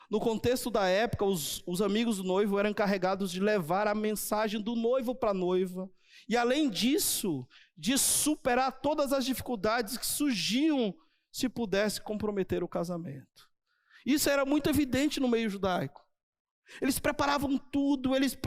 No contexto da época, os amigos do noivo eram encarregados de levar a mensagem do noivo para a noiva. E além disso, de superar todas as dificuldades que surgiam se pudesse comprometer o casamento. Isso era muito evidente no meio judaico. Eles preparavam tudo, eles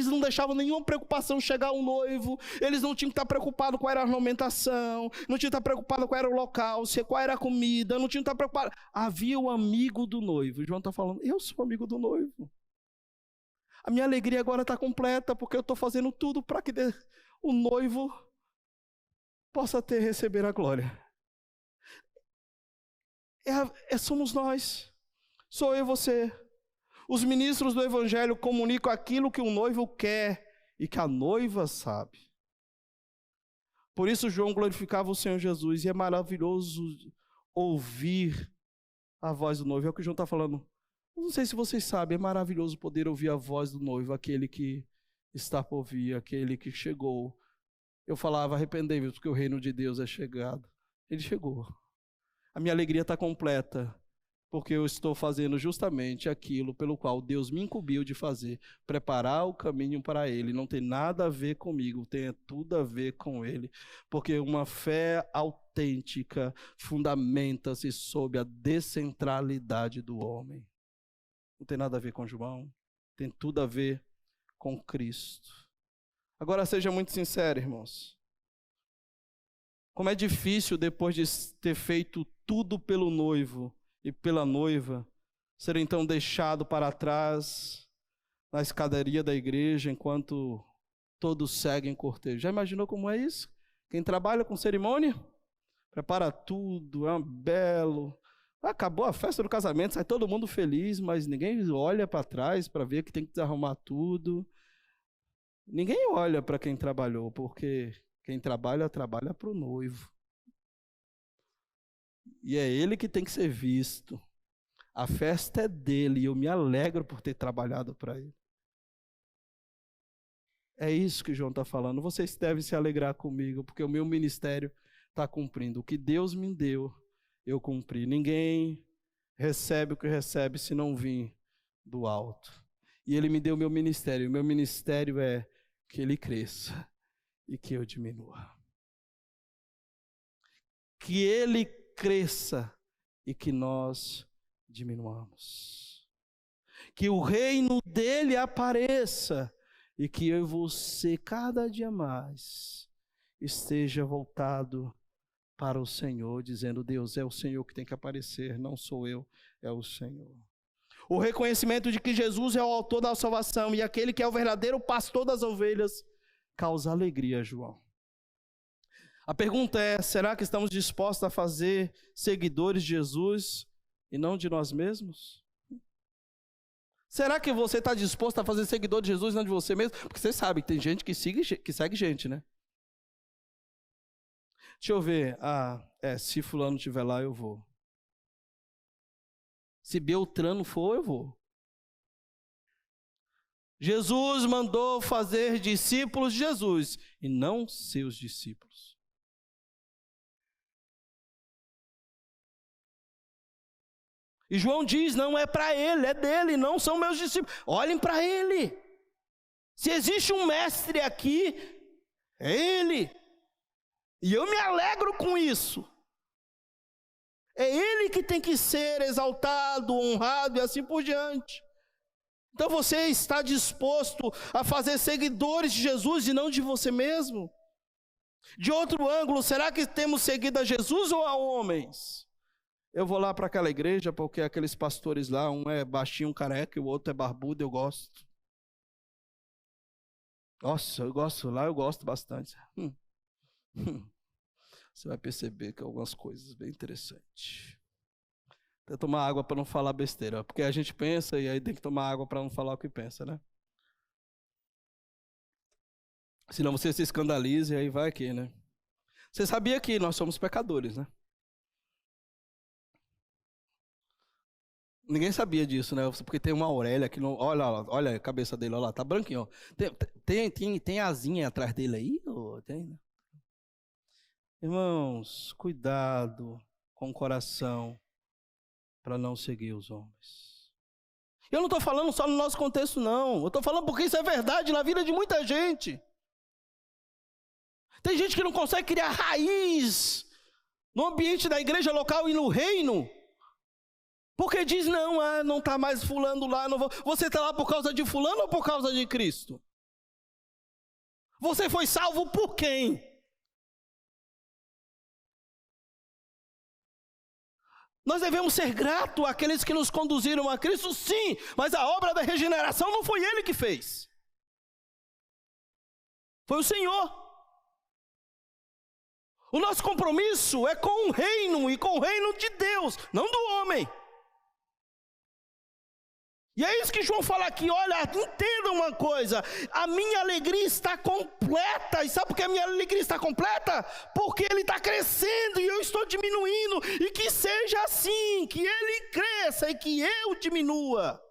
não deixavam nenhuma preocupação chegar ao noivo, eles não tinham que estar preocupados qual era a ornamentação, não tinham que estar preocupados qual era o local, qual era a comida, não tinham que estar preocupados. Havia o amigo do noivo. João está falando: eu sou amigo do noivo. A minha alegria agora está completa, porque eu estou fazendo tudo para que o noivo possa receber a glória. Somos nós, sou eu e você. Os ministros do evangelho comunicam aquilo que o noivo quer e que a noiva sabe. Por isso João glorificava o Senhor Jesus, e é maravilhoso ouvir a voz do noivo. É o que João está falando. Não sei se vocês sabem, é maravilhoso poder ouvir a voz do noivo, aquele que está por vir, aquele que chegou. Eu falava: arrependei-vos, porque o reino de Deus é chegado. Ele chegou. A minha alegria está completa, porque eu estou fazendo justamente aquilo pelo qual Deus me incumbiu de fazer, preparar o caminho para Ele. Não tem nada a ver comigo, tem tudo a ver com Ele, porque uma fé autêntica fundamenta-se sob a descentralidade do homem. Não tem nada a ver com João, tem tudo a ver com Cristo. Agora seja muito sincero, irmãos. Como é difícil, depois de ter feito tudo pelo noivo e pela noiva, ser então deixado para trás na escadaria da igreja enquanto todos seguem cortejo. Já imaginou como é isso? Quem trabalha com cerimônia, prepara tudo, é um belo. Acabou a festa do casamento, sai todo mundo feliz, mas ninguém olha para trás para ver que tem que desarrumar tudo. Ninguém olha para quem trabalhou, porque quem trabalha para o noivo. E é ele que tem que ser visto. A festa é dele e eu me alegro por ter trabalhado para ele. É isso que João está falando. Vocês devem se alegrar comigo, porque o meu ministério está cumprindo. O que Deus me deu, eu cumpri. Ninguém recebe o que recebe se não vir do alto. E ele me deu o meu ministério. O meu ministério é que ele cresça e que eu diminua. Que ele cresça e que nós diminuamos. Que o reino dele apareça e que eu e você, cada dia mais, esteja voltado para o Senhor, dizendo: Deus, é o Senhor que tem que aparecer, não sou eu, é o Senhor. O reconhecimento de que Jesus é o autor da salvação e aquele que é o verdadeiro pastor das ovelhas causa alegria, João. A pergunta é: será que estamos dispostos a fazer seguidores de Jesus e não de nós mesmos? Será que você está disposto a fazer seguidor de Jesus e não de você mesmo? Porque você sabe que tem gente que segue gente, né? Deixa eu ver. Se fulano estiver lá, eu vou. Se Beltrano for, eu vou. Jesus mandou fazer discípulos de Jesus e não seus discípulos. E João diz: não é para ele, é dele, não são meus discípulos. Olhem para ele. Se existe um mestre aqui, é ele. E eu me alegro com isso. É ele que tem que ser exaltado, honrado e assim por diante. Então você está disposto a fazer seguidores de Jesus e não de você mesmo? De outro ângulo, será que temos seguido a Jesus ou a homens? Eu vou lá para aquela igreja porque aqueles pastores lá, um é baixinho, careca, e o outro é barbudo, eu gosto. Nossa, eu gosto bastante. Você vai perceber que algumas coisas bem interessantes. Tem que tomar água para não falar besteira, porque a gente pensa e aí tem que tomar água para não falar o que pensa, né? Senão você se escandaliza e aí vai aqui, né? Você sabia que nós somos pecadores, né? Ninguém sabia disso, né? Porque tem uma Aurélia aqui. Olha a cabeça dele, olha lá, tá branquinho. Ó. Tem asinha atrás dele aí? Ou tem? Irmãos, cuidado com o coração para não seguir os homens. Eu não estou falando só no nosso contexto, não. Eu estou falando porque isso é verdade na vida de muita gente. Tem gente que não consegue criar raiz no ambiente da igreja local e no reino. Porque diz, não está mais fulano lá, não vou. Você está lá por causa de fulano ou por causa de Cristo? Você foi salvo por quem? Nós devemos ser gratos àqueles que nos conduziram a Cristo, sim, mas a obra da regeneração não foi Ele que fez. Foi o Senhor. O nosso compromisso é com o reino e com o reino de Deus, não do homem. E é isso que João fala aqui, olha, entenda uma coisa, a minha alegria está completa, e sabe por que a minha alegria está completa? Porque ele está crescendo e eu estou diminuindo, e que seja assim, que ele cresça e que eu diminua.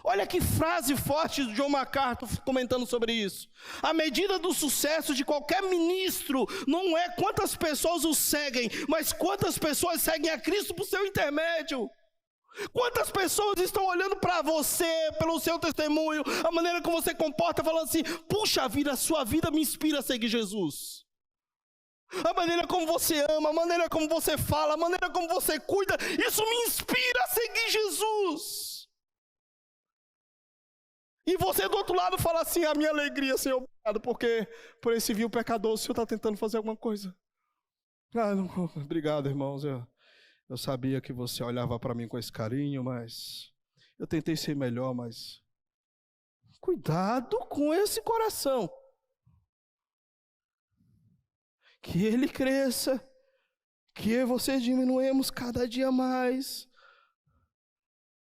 Olha que frase forte de John MacArthur comentando sobre isso. A medida do sucesso de qualquer ministro não é quantas pessoas o seguem, mas quantas pessoas seguem a Cristo por seu intermédio. Quantas pessoas estão olhando para você, pelo seu testemunho, a maneira como você comporta, falando assim, puxa vida, a sua vida me inspira a seguir Jesus. A maneira como você ama, a maneira como você fala, a maneira como você cuida, isso me inspira a seguir Jesus. E você do outro lado fala assim, a minha alegria, Senhor, obrigado, porque por esse vil pecador o Senhor está tentando fazer alguma coisa. Obrigado, irmãos, eu sabia que você olhava para mim com esse carinho, mas eu tentei ser melhor, mas cuidado com esse coração. Que ele cresça, que você diminuamos cada dia mais.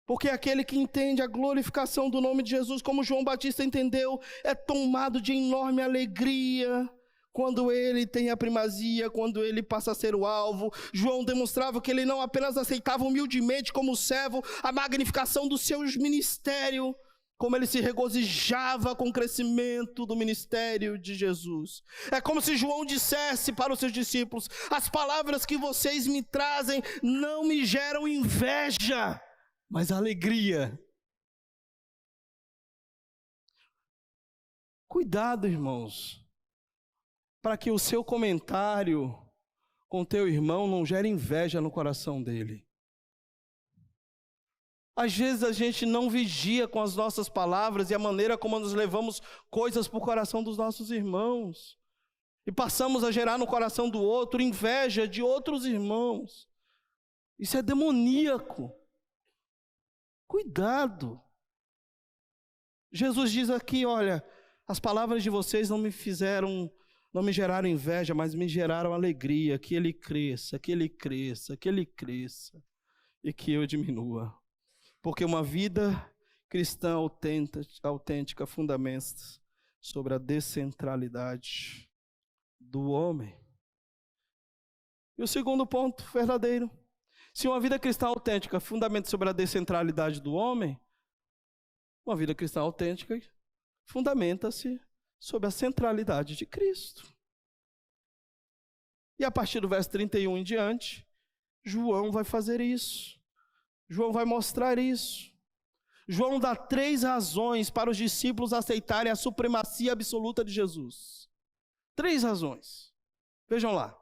Porque aquele que entende a glorificação do nome de Jesus, como João Batista entendeu, é tomado de enorme alegria. Quando ele tem a primazia, quando ele passa a ser o alvo. João demonstrava que ele não apenas aceitava humildemente como servo a magnificação do seu ministério, como ele se regozijava com o crescimento do ministério de Jesus. É como se João dissesse para os seus discípulos, as palavras que vocês me trazem não me geram inveja, mas alegria. Cuidado, irmãos, para que o seu comentário com teu irmão não gere inveja no coração dele. Às vezes a gente não vigia com as nossas palavras e a maneira como nós levamos coisas para o coração dos nossos irmãos. E passamos a gerar no coração do outro inveja de outros irmãos. Isso é demoníaco. Cuidado. Jesus diz aqui, olha, as palavras de vocês não me geraram inveja, mas me geraram alegria, que ele cresça, que ele cresça, que ele cresça, e que eu diminua. Porque uma vida cristã autêntica fundamenta-se sobre a descentralidade do homem. E o segundo ponto verdadeiro, se uma vida cristã autêntica fundamenta sobre a descentralidade do homem, uma vida cristã autêntica fundamenta-se sobre a centralidade de Cristo. E a partir do verso 31 em diante, João vai fazer isso. João vai mostrar isso. João dá 3 razões para os discípulos aceitarem a supremacia absoluta de Jesus. 3 razões. Vejam lá.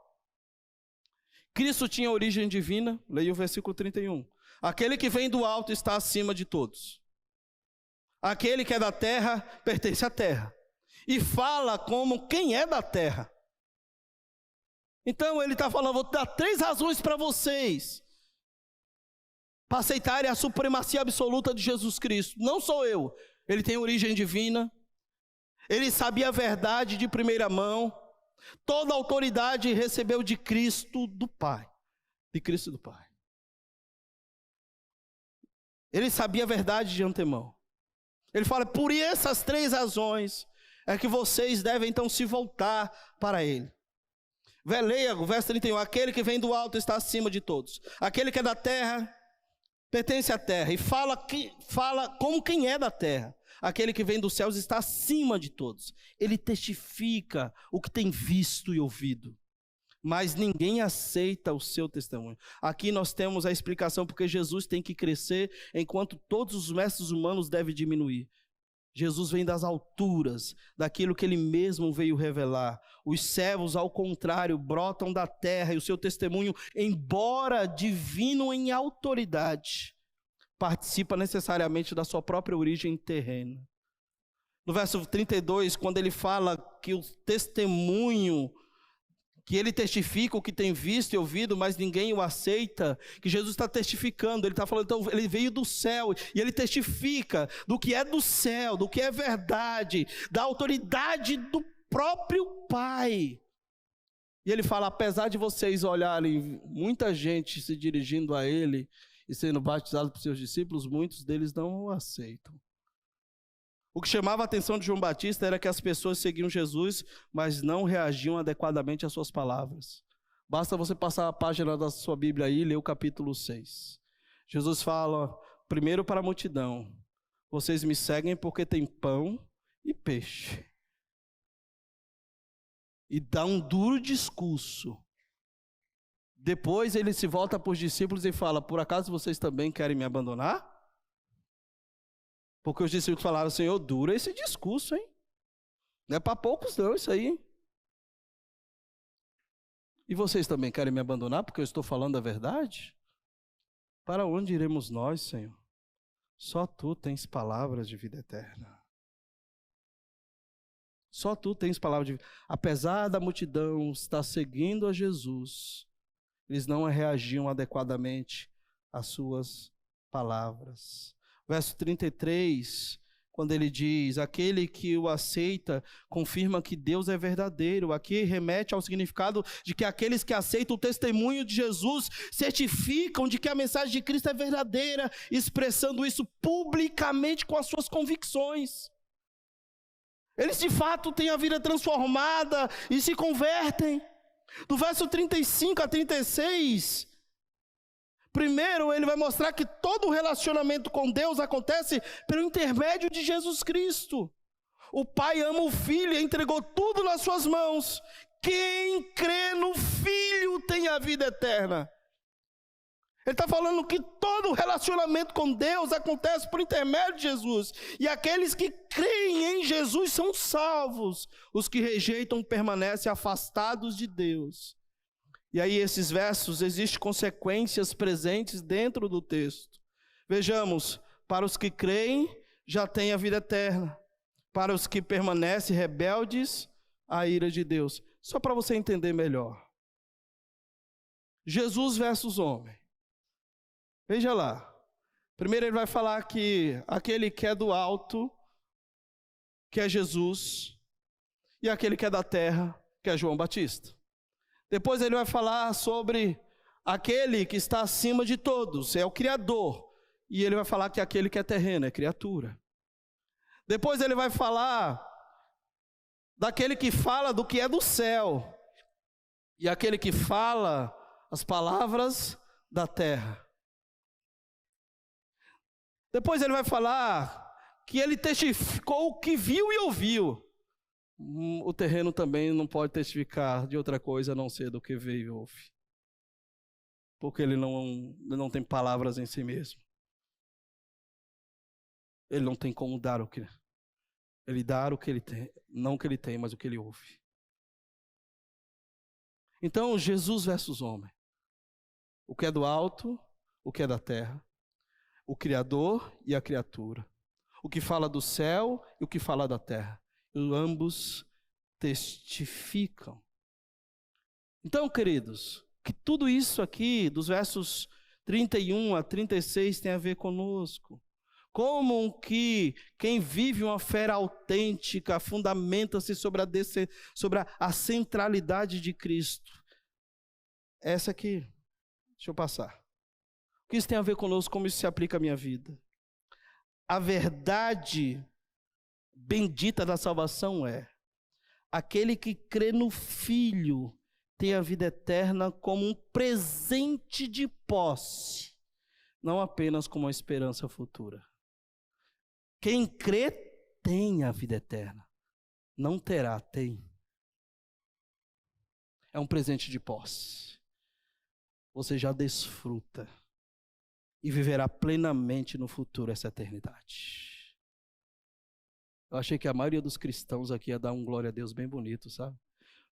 Cristo tinha origem divina, leia o versículo 31. Aquele que vem do alto está acima de todos. Aquele que é da terra pertence à terra. E fala como quem é da terra. Então ele está falando, vou dar 3 razões para vocês, para aceitarem a supremacia absoluta de Jesus Cristo. Não sou eu, ele tem origem divina, ele sabia a verdade de primeira mão, toda a autoridade recebeu de Cristo do Pai, de Cristo do Pai. Ele sabia a verdade de antemão. Ele fala, por essas 3 razões é que vocês devem então se voltar para ele. Leia o verso 31, aquele que vem do alto está acima de todos. Aquele que é da terra pertence à terra, e fala como quem é da terra. Aquele que vem dos céus está acima de todos. Ele testifica o que tem visto e ouvido, mas ninguém aceita o seu testemunho. Aqui nós temos a explicação porque Jesus tem que crescer, enquanto todos os mestres humanos devem diminuir. Jesus vem das alturas, daquilo que ele mesmo veio revelar. Os servos, ao contrário, brotam da terra, e o seu testemunho, embora divino em autoridade, participa necessariamente da sua própria origem terrena. No verso 32, quando ele fala que o testemunho, que ele testifica o que tem visto e ouvido, mas ninguém o aceita, que Jesus está testificando, ele está falando, então ele veio do céu, e ele testifica do que é do céu, do que é verdade, da autoridade do próprio Pai. E ele fala, apesar de vocês olharem muita gente se dirigindo a ele, e sendo batizado por seus discípulos, muitos deles não o aceitam. O que chamava a atenção de João Batista era que as pessoas seguiam Jesus, mas não reagiam adequadamente às suas palavras. Basta você passar a página da sua Bíblia aí e ler o capítulo 6. Jesus fala, primeiro para a multidão, vocês me seguem porque tem pão e peixe. E dá um duro discurso. Depois ele se volta para os discípulos e fala, por acaso vocês também querem me abandonar? Porque os discípulos falaram, Senhor, dura esse discurso, hein? Não é para poucos não isso aí. E vocês também querem me abandonar porque eu estou falando a verdade? Para onde iremos nós, Senhor? Só Tu tens palavras de vida eterna. Só Tu tens palavras de vida. Apesar da multidão estar seguindo a Jesus, eles não reagiam adequadamente às suas palavras. Verso 33, quando ele diz, aquele que o aceita confirma que Deus é verdadeiro. Aqui remete ao significado de que aqueles que aceitam o testemunho de Jesus certificam de que a mensagem de Cristo é verdadeira, expressando isso publicamente com as suas convicções. Eles de fato têm a vida transformada e se convertem. Do verso 35 a 36... primeiro, ele vai mostrar que todo o relacionamento com Deus acontece pelo intermédio de Jesus Cristo. O Pai ama o Filho e entregou tudo nas suas mãos. Quem crê no Filho tem a vida eterna. Ele está falando que todo o relacionamento com Deus acontece por intermédio de Jesus. E aqueles que creem em Jesus são salvos. Os que rejeitam permanecem afastados de Deus. E aí esses versos, existem consequências presentes dentro do texto. Vejamos, para os que creem, já tem a vida eterna. Para os que permanecem rebeldes, a ira de Deus. Só para você entender melhor. Jesus versus homem. Veja lá. Primeiro ele vai falar que aquele que é do alto, que é Jesus, e aquele que é da terra, que é João Batista. Depois ele vai falar sobre aquele que está acima de todos, é o Criador. E ele vai falar que aquele que é terreno é criatura. Depois ele vai falar daquele que fala do que é do céu. E aquele que fala as palavras da terra. Depois ele vai falar que ele testificou o que viu e ouviu. O terreno também não pode testificar de outra coisa a não ser do que veio e ouve. Porque ele não tem palavras em si mesmo. Ele não tem como dar o que... Ele dá o que ele tem, não o que ele tem, mas o que ele ouve. Então, Jesus versus homem. O que é do alto, o que é da terra. O Criador e a criatura. O que fala do céu e o que fala da terra. E ambos testificam. Então, queridos, que tudo isso aqui, dos versos 31 a 36, tem a ver conosco. Como que quem vive uma fé autêntica fundamenta-se sobre a centralidade de Cristo. Essa aqui, deixa eu passar. O que isso tem a ver conosco, como isso se aplica à minha vida? A verdade bendita da salvação é: aquele que crê no Filho tem a vida eterna como um presente de posse, não apenas como uma esperança futura. Quem crê tem a vida eterna. Não terá, tem. É um presente de posse. Você já desfruta e viverá plenamente no futuro essa eternidade. Eu achei que a maioria dos cristãos aqui ia dar um glória a Deus bem bonito, sabe?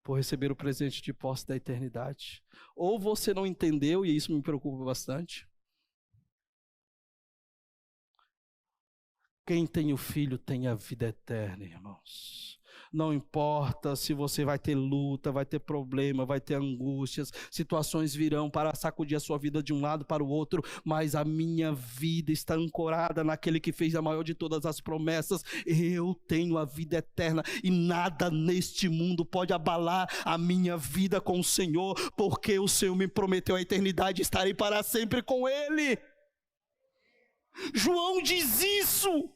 Por receber o presente de posse da eternidade. Ou você não entendeu, e isso me preocupa bastante. Quem tem o Filho tem a vida eterna, irmãos. Não importa se você vai ter luta, vai ter problema, vai ter angústias, situações virão para sacudir a sua vida de um lado para o outro, mas a minha vida está ancorada naquele que fez a maior de todas as promessas. Eu tenho a vida eterna e nada neste mundo pode abalar a minha vida com o Senhor, porque o Senhor me prometeu a eternidade e estarei para sempre com Ele. João diz isso.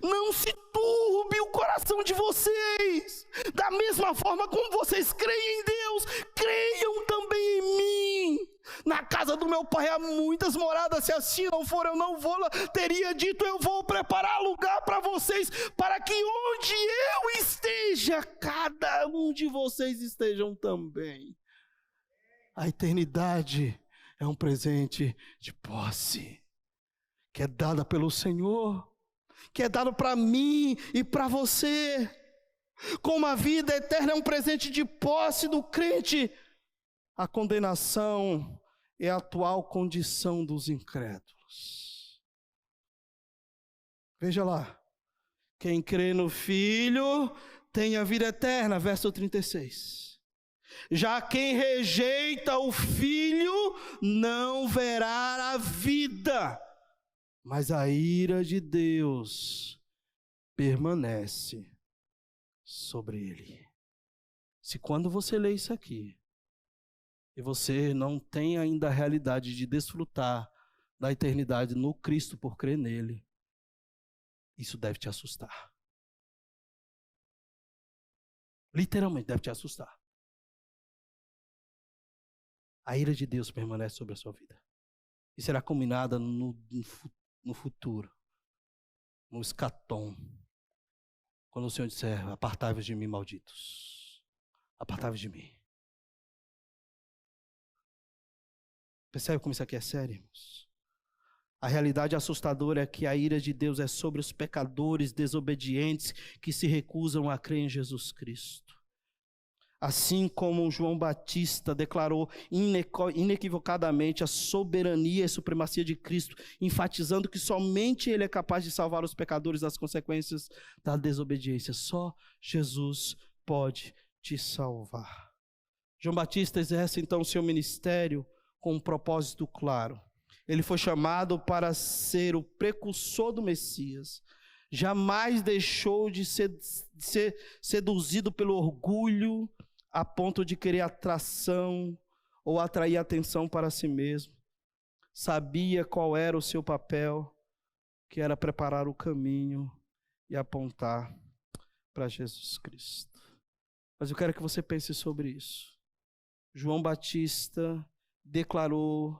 Não se turbe o coração de vocês. Da mesma forma como vocês creem em Deus, creiam também em mim. Na casa do meu pai há muitas moradas. Se assim não for, eu não vou lá. Teria dito, eu vou preparar lugar para vocês, para que onde eu esteja, cada um de vocês estejam também. A eternidade é um presente de posse, que é dada pelo Senhor, que é dado para mim e para você. Como a vida eterna é um presente de posse do crente, a condenação é a atual condição dos incrédulos. Veja lá, quem crê no Filho tem a vida eterna, verso 36. Já quem rejeita o Filho não verá a vida, mas a ira de Deus permanece sobre ele. Se quando você lê isso aqui, e você não tem ainda a realidade de desfrutar da eternidade no Cristo por crer nele, isso deve te assustar. Literalmente deve te assustar. A ira de Deus permanece sobre a sua vida. E será culminada no futuro, no escatom, quando o Senhor disser, apartai-vos de mim, malditos. Apartai-vos de mim. Percebe como isso aqui é sério, irmãos? A realidade assustadora é que a ira de Deus é sobre os pecadores desobedientes que se recusam a crer em Jesus Cristo. Assim como João Batista declarou inequivocadamente a soberania e supremacia de Cristo, enfatizando que somente Ele é capaz de salvar os pecadores das consequências da desobediência. Só Jesus pode te salvar. João Batista exerce então o seu ministério com um propósito claro. Ele foi chamado para ser o precursor do Messias. Jamais deixou de ser seduzido pelo orgulho a ponto de querer atração ou atrair atenção para si mesmo. Sabia qual era o seu papel, que era preparar o caminho e apontar para Jesus Cristo. Mas eu quero que você pense sobre isso. João Batista declarou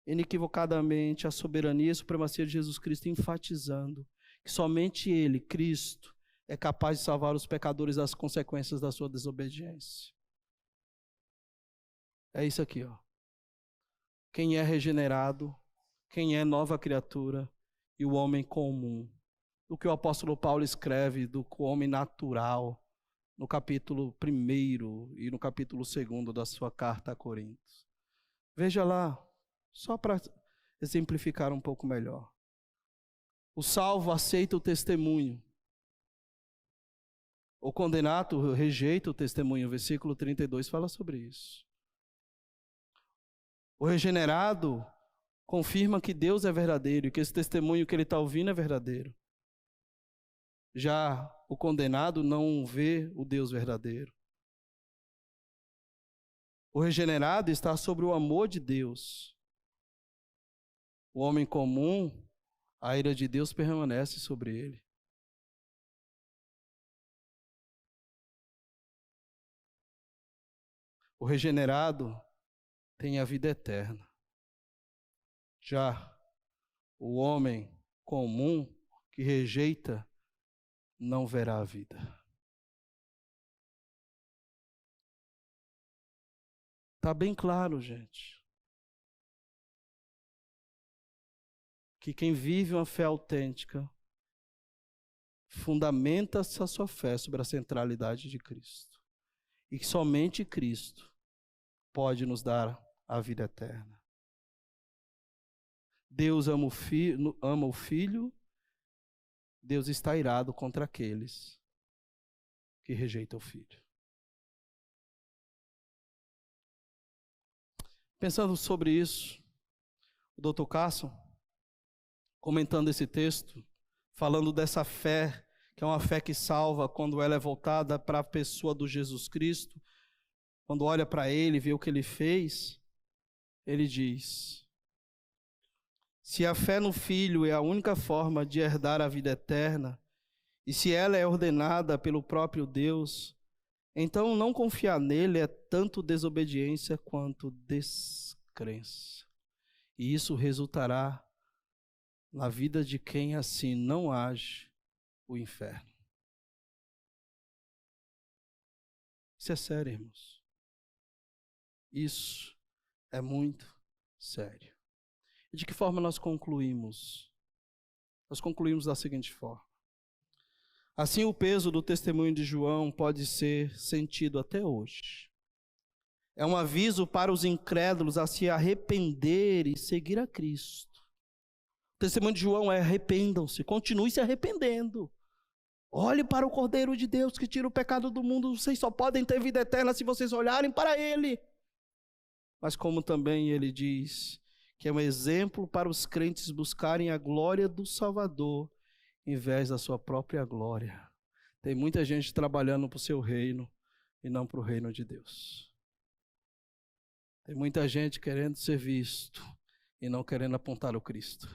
inequivocadamente a soberania e supremacia de Jesus Cristo, enfatizando que somente Ele, Cristo, é capaz de salvar os pecadores das consequências da sua desobediência. É isso aqui, ó. Quem é regenerado, quem é nova criatura e o homem comum. O que o apóstolo Paulo escreve do homem natural no capítulo 1 e no capítulo 2 da sua carta a Coríntios. Veja lá, só para exemplificar um pouco melhor. O salvo aceita o testemunho. O condenado rejeita o testemunho. O versículo 32 fala sobre isso. O regenerado confirma que Deus é verdadeiro e que esse testemunho que ele está ouvindo é verdadeiro. Já o condenado não vê o Deus verdadeiro. O regenerado está sobre o amor de Deus. O homem comum, a ira de Deus permanece sobre ele. O regenerado tem a vida eterna. Já O homem comum que rejeita não verá a vida. Está bem claro, gente, que quem vive uma fé autêntica fundamenta essa sua fé sobre a centralidade de Cristo. E que somente Cristo pode nos dar a vida eterna. Deus ama o Filho, Deus está irado contra aqueles que rejeitam o Filho. Pensando sobre isso, o Dr. Carson, comentando esse texto, falando dessa fé, que é uma fé que salva quando ela é voltada para a pessoa do Jesus Cristo, quando olha para Ele, vê o que Ele fez, ele diz: se a fé no Filho é a única forma de herdar a vida eterna, e se ela é ordenada pelo próprio Deus, então não confiar nele é tanto desobediência quanto descrença. E isso resultará na vida de quem assim não age, o inferno. Isso é sério, irmãos. Isso é muito sério. E de que forma nós concluímos? Nós concluímos da seguinte forma: assim, o peso do testemunho de João pode ser sentido até hoje. É um aviso para os incrédulos a se arrepender e seguir a Cristo. O testemunho de João é: arrependam-se, continue se arrependendo. Olhe para o Cordeiro de Deus que tira o pecado do mundo. Vocês só podem ter vida eterna se vocês olharem para Ele. Mas como também ele diz que é um exemplo para os crentes buscarem a glória do Salvador em vez da sua própria glória. Tem muita gente trabalhando para o seu reino e não para o reino de Deus. Tem muita gente querendo ser visto e não querendo apontar o Cristo.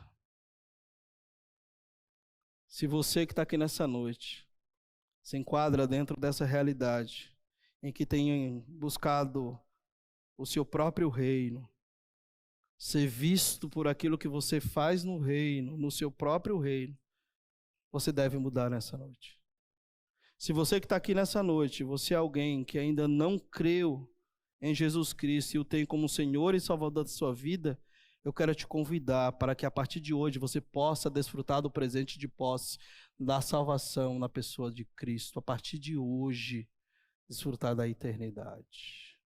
Se você que está aqui nessa noite se enquadra dentro dessa realidade em que tem buscado o seu próprio reino, ser visto por aquilo que você faz no reino, no seu próprio reino, você deve mudar nessa noite. Se você que está aqui nessa noite, você é alguém que ainda não creu em Jesus Cristo e o tem como Senhor e Salvador da sua vida, eu quero te convidar para que a partir de hoje você possa desfrutar do presente de posse da salvação na pessoa de Cristo. A partir de hoje, desfrutar da eternidade.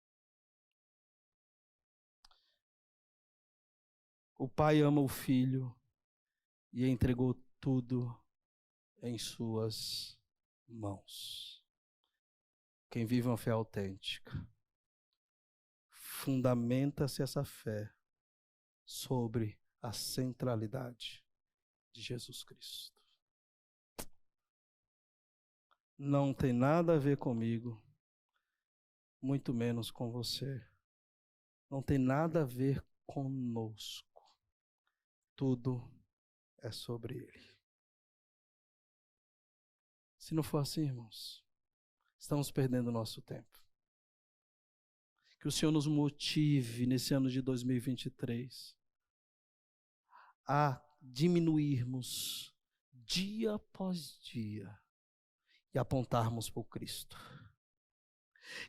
O Pai ama o Filho e entregou tudo em suas mãos. Quem vive uma fé autêntica, fundamenta-se essa fé sobre a centralidade de Jesus Cristo. Não tem nada a ver comigo, muito menos com você. Não tem nada a ver conosco. Tudo é sobre Ele. Se não for assim, irmãos, estamos perdendo o nosso tempo. Que o Senhor nos motive nesse ano de 2023 a diminuirmos dia após dia e apontarmos para o Cristo.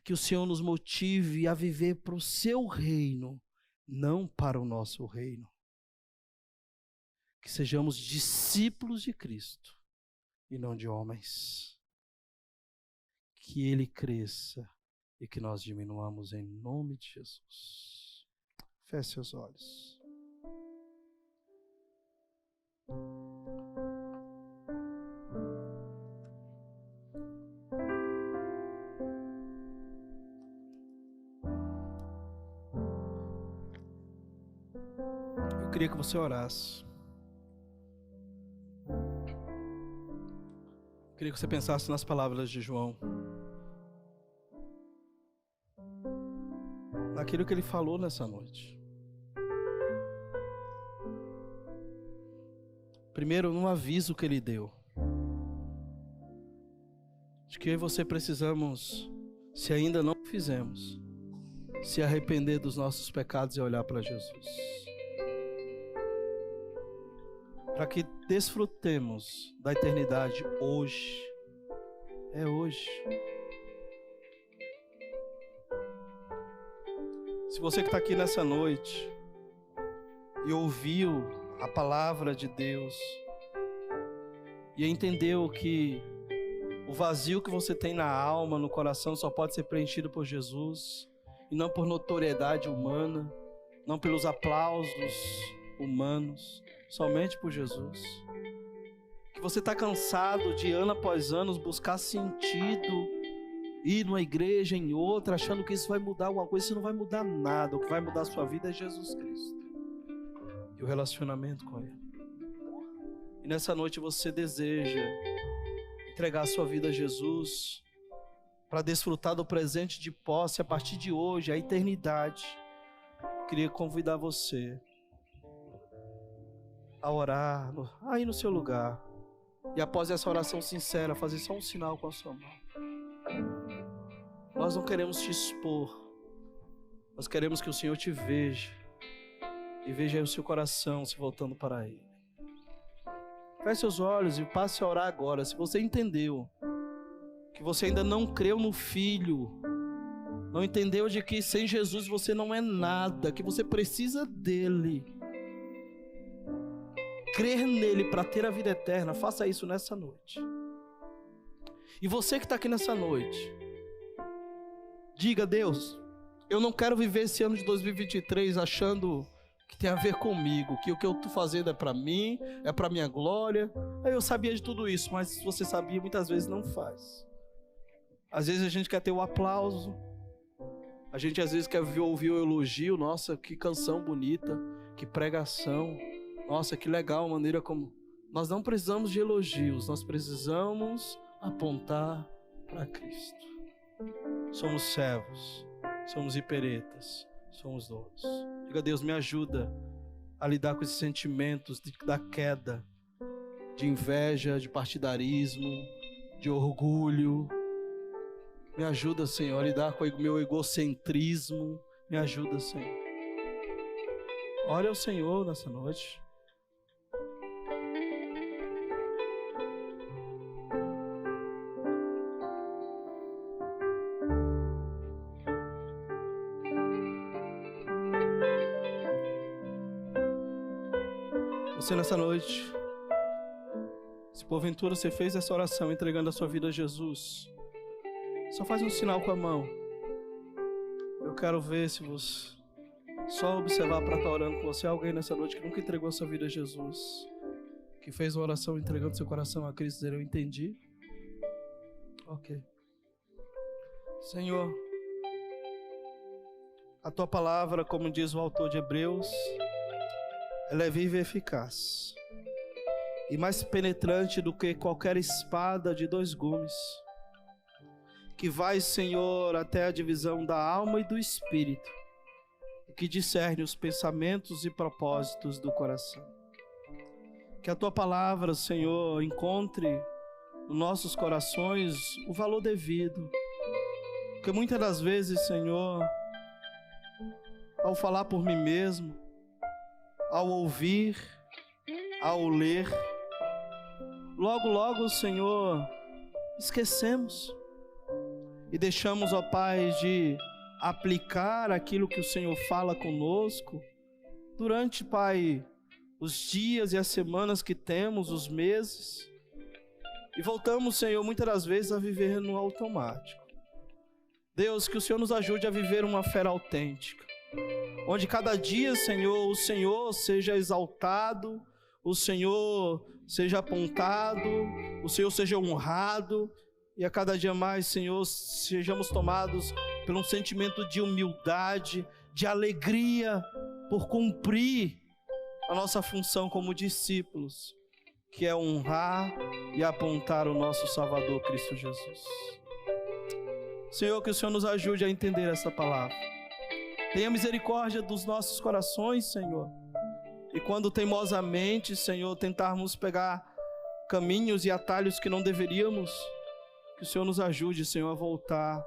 Que o Senhor nos motive a viver para o seu reino, não para o nosso reino. Que sejamos discípulos de Cristo e não de homens. Que Ele cresça e que nós diminuamos em nome de Jesus. Feche seus olhos. Eu queria que você orasse. Eu queria que você pensasse nas palavras de João. Naquilo que ele falou nessa noite. Primeiro, no aviso que ele deu. De que eu e você precisamos, se ainda não fizemos, se arrepender dos nossos pecados e olhar para Jesus. para que desfrutemos da eternidade hoje. É hoje. Se você que está aqui nessa noite e ouviu a palavra de Deus e entendeu que o vazio que você tem na alma, no coração, só pode ser preenchido por Jesus e não por notoriedade humana, não pelos aplausos humanos, somente por Jesus. Que você está cansado de ano após ano buscar sentido, ir numa igreja, em outra, achando que isso vai mudar alguma coisa. Isso não vai mudar nada. O que vai mudar a sua vida é Jesus Cristo e o relacionamento com Ele. E nessa noite você deseja entregar a sua vida a Jesus para desfrutar do presente de posse a partir de hoje, a eternidade. Eu queria convidar você a orar aí no seu lugar e após essa oração sincera fazer só um sinal com a sua mão. Nós não queremos te expor, nós queremos que o Senhor te veja e veja aí o seu coração se voltando para Ele. Feche seus olhos e passe a orar agora. Se você entendeu que você ainda não creu no Filho, não entendeu de que sem Jesus você não é nada, que você precisa dEle, crer nele para ter a vida eterna, faça isso nessa noite. E você que está aqui nessa noite, diga: Deus, eu não quero viver esse ano de 2023 achando que tem a ver comigo, que o que eu estou fazendo é para mim, é para minha glória. Eu sabia de tudo isso, mas se você sabia, muitas vezes não faz. Às vezes a gente quer ter o aplauso, a gente às vezes quer ouvir o elogio. Nossa, que canção bonita, que pregação, nossa, que legal a maneira como... Nós não precisamos de elogios, nós precisamos apontar para Cristo. Somos servos, somos hiperetas, somos donos. Diga: Deus, me ajuda a lidar com esses sentimentos da queda, de inveja, de partidarismo, de orgulho. Me ajuda, Senhor, a lidar com o meu egocentrismo. Me ajuda, Senhor. Ore ao Senhor nessa noite. Você nessa noite, se porventura você fez essa oração entregando a sua vida a Jesus, só faz um sinal com a mão. Eu quero ver se você só observar para estar orando com você. Alguém nessa noite que nunca entregou a sua vida a Jesus, que fez uma oração entregando seu coração a Cristo, dizer: eu entendi. Ok. Senhor, a tua palavra, como diz o autor de Hebreus, ela é viva e eficaz, e mais penetrante do que qualquer espada de 2 gumes, que vai, Senhor, até a divisão da alma e do espírito, e que discerne os pensamentos e propósitos do coração. Que a tua palavra, Senhor, encontre nos nossos corações o valor devido, porque muitas das vezes, Senhor, ao falar por mim mesmo, ao ouvir, ao ler, logo, Senhor, esquecemos e deixamos, ó Pai, de aplicar aquilo que o Senhor fala conosco durante, Pai, os dias e as semanas que temos, os meses, e voltamos, Senhor, muitas das vezes a viver no automático. Deus, que o Senhor nos ajude a viver uma fé autêntica, onde cada dia, Senhor, o Senhor seja exaltado, o Senhor seja apontado, o Senhor seja honrado, e a cada dia mais, Senhor, sejamos tomados por um sentimento de humildade, de alegria por cumprir a nossa função como discípulos, que é honrar e apontar o nosso Salvador Cristo Jesus. Senhor, que o Senhor nos ajude a entender essa palavra. Tenha misericórdia dos nossos corações, Senhor. E quando teimosamente, Senhor, tentarmos pegar caminhos e atalhos que não deveríamos, que o Senhor nos ajude, Senhor, a voltar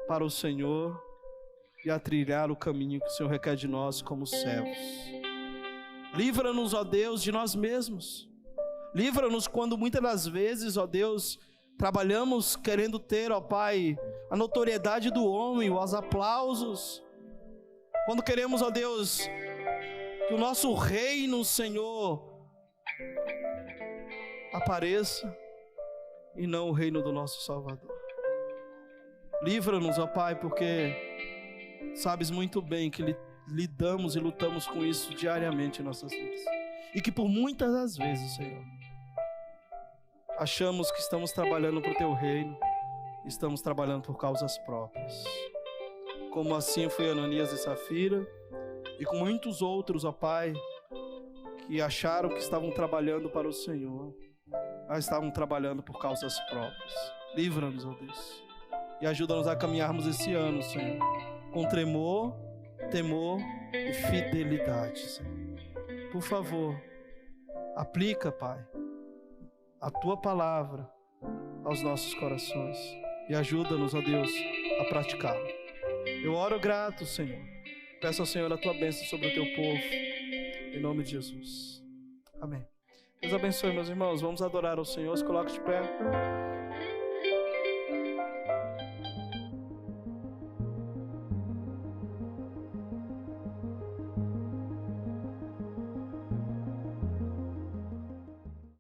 para o Senhor e a trilhar o caminho que o Senhor requer de nós como servos. Livra-nos, ó Deus, de nós mesmos. Livra-nos quando muitas das vezes, ó Deus, trabalhamos querendo ter, ó Pai, a notoriedade do homem, os aplausos. Quando queremos, ó Deus, que o nosso reino, Senhor, apareça e não o reino do nosso Salvador. Livra-nos, ó Pai, porque sabes muito bem que lidamos e lutamos com isso diariamente em nossas vidas. E que por muitas das vezes, Senhor, achamos que estamos trabalhando para o Teu reino, estamos trabalhando por causas próprias. Como assim foi Ananias e Safira, e com muitos outros, ó Pai, que acharam que estavam trabalhando para o Senhor, mas estavam trabalhando por causas próprias. Livra-nos, ó Deus, e ajuda-nos a caminharmos esse ano, Senhor, com tremor, temor e fidelidade, Senhor. Por favor, aplica, Pai, a Tua palavra aos nossos corações e ajuda-nos, ó Deus, a praticá-la. Eu oro grato, Senhor. Peço ao Senhor a Tua bênção sobre o Teu povo, em nome de Jesus. Amém. Deus abençoe, meus irmãos. Vamos adorar ao Senhor. Se coloque de pé.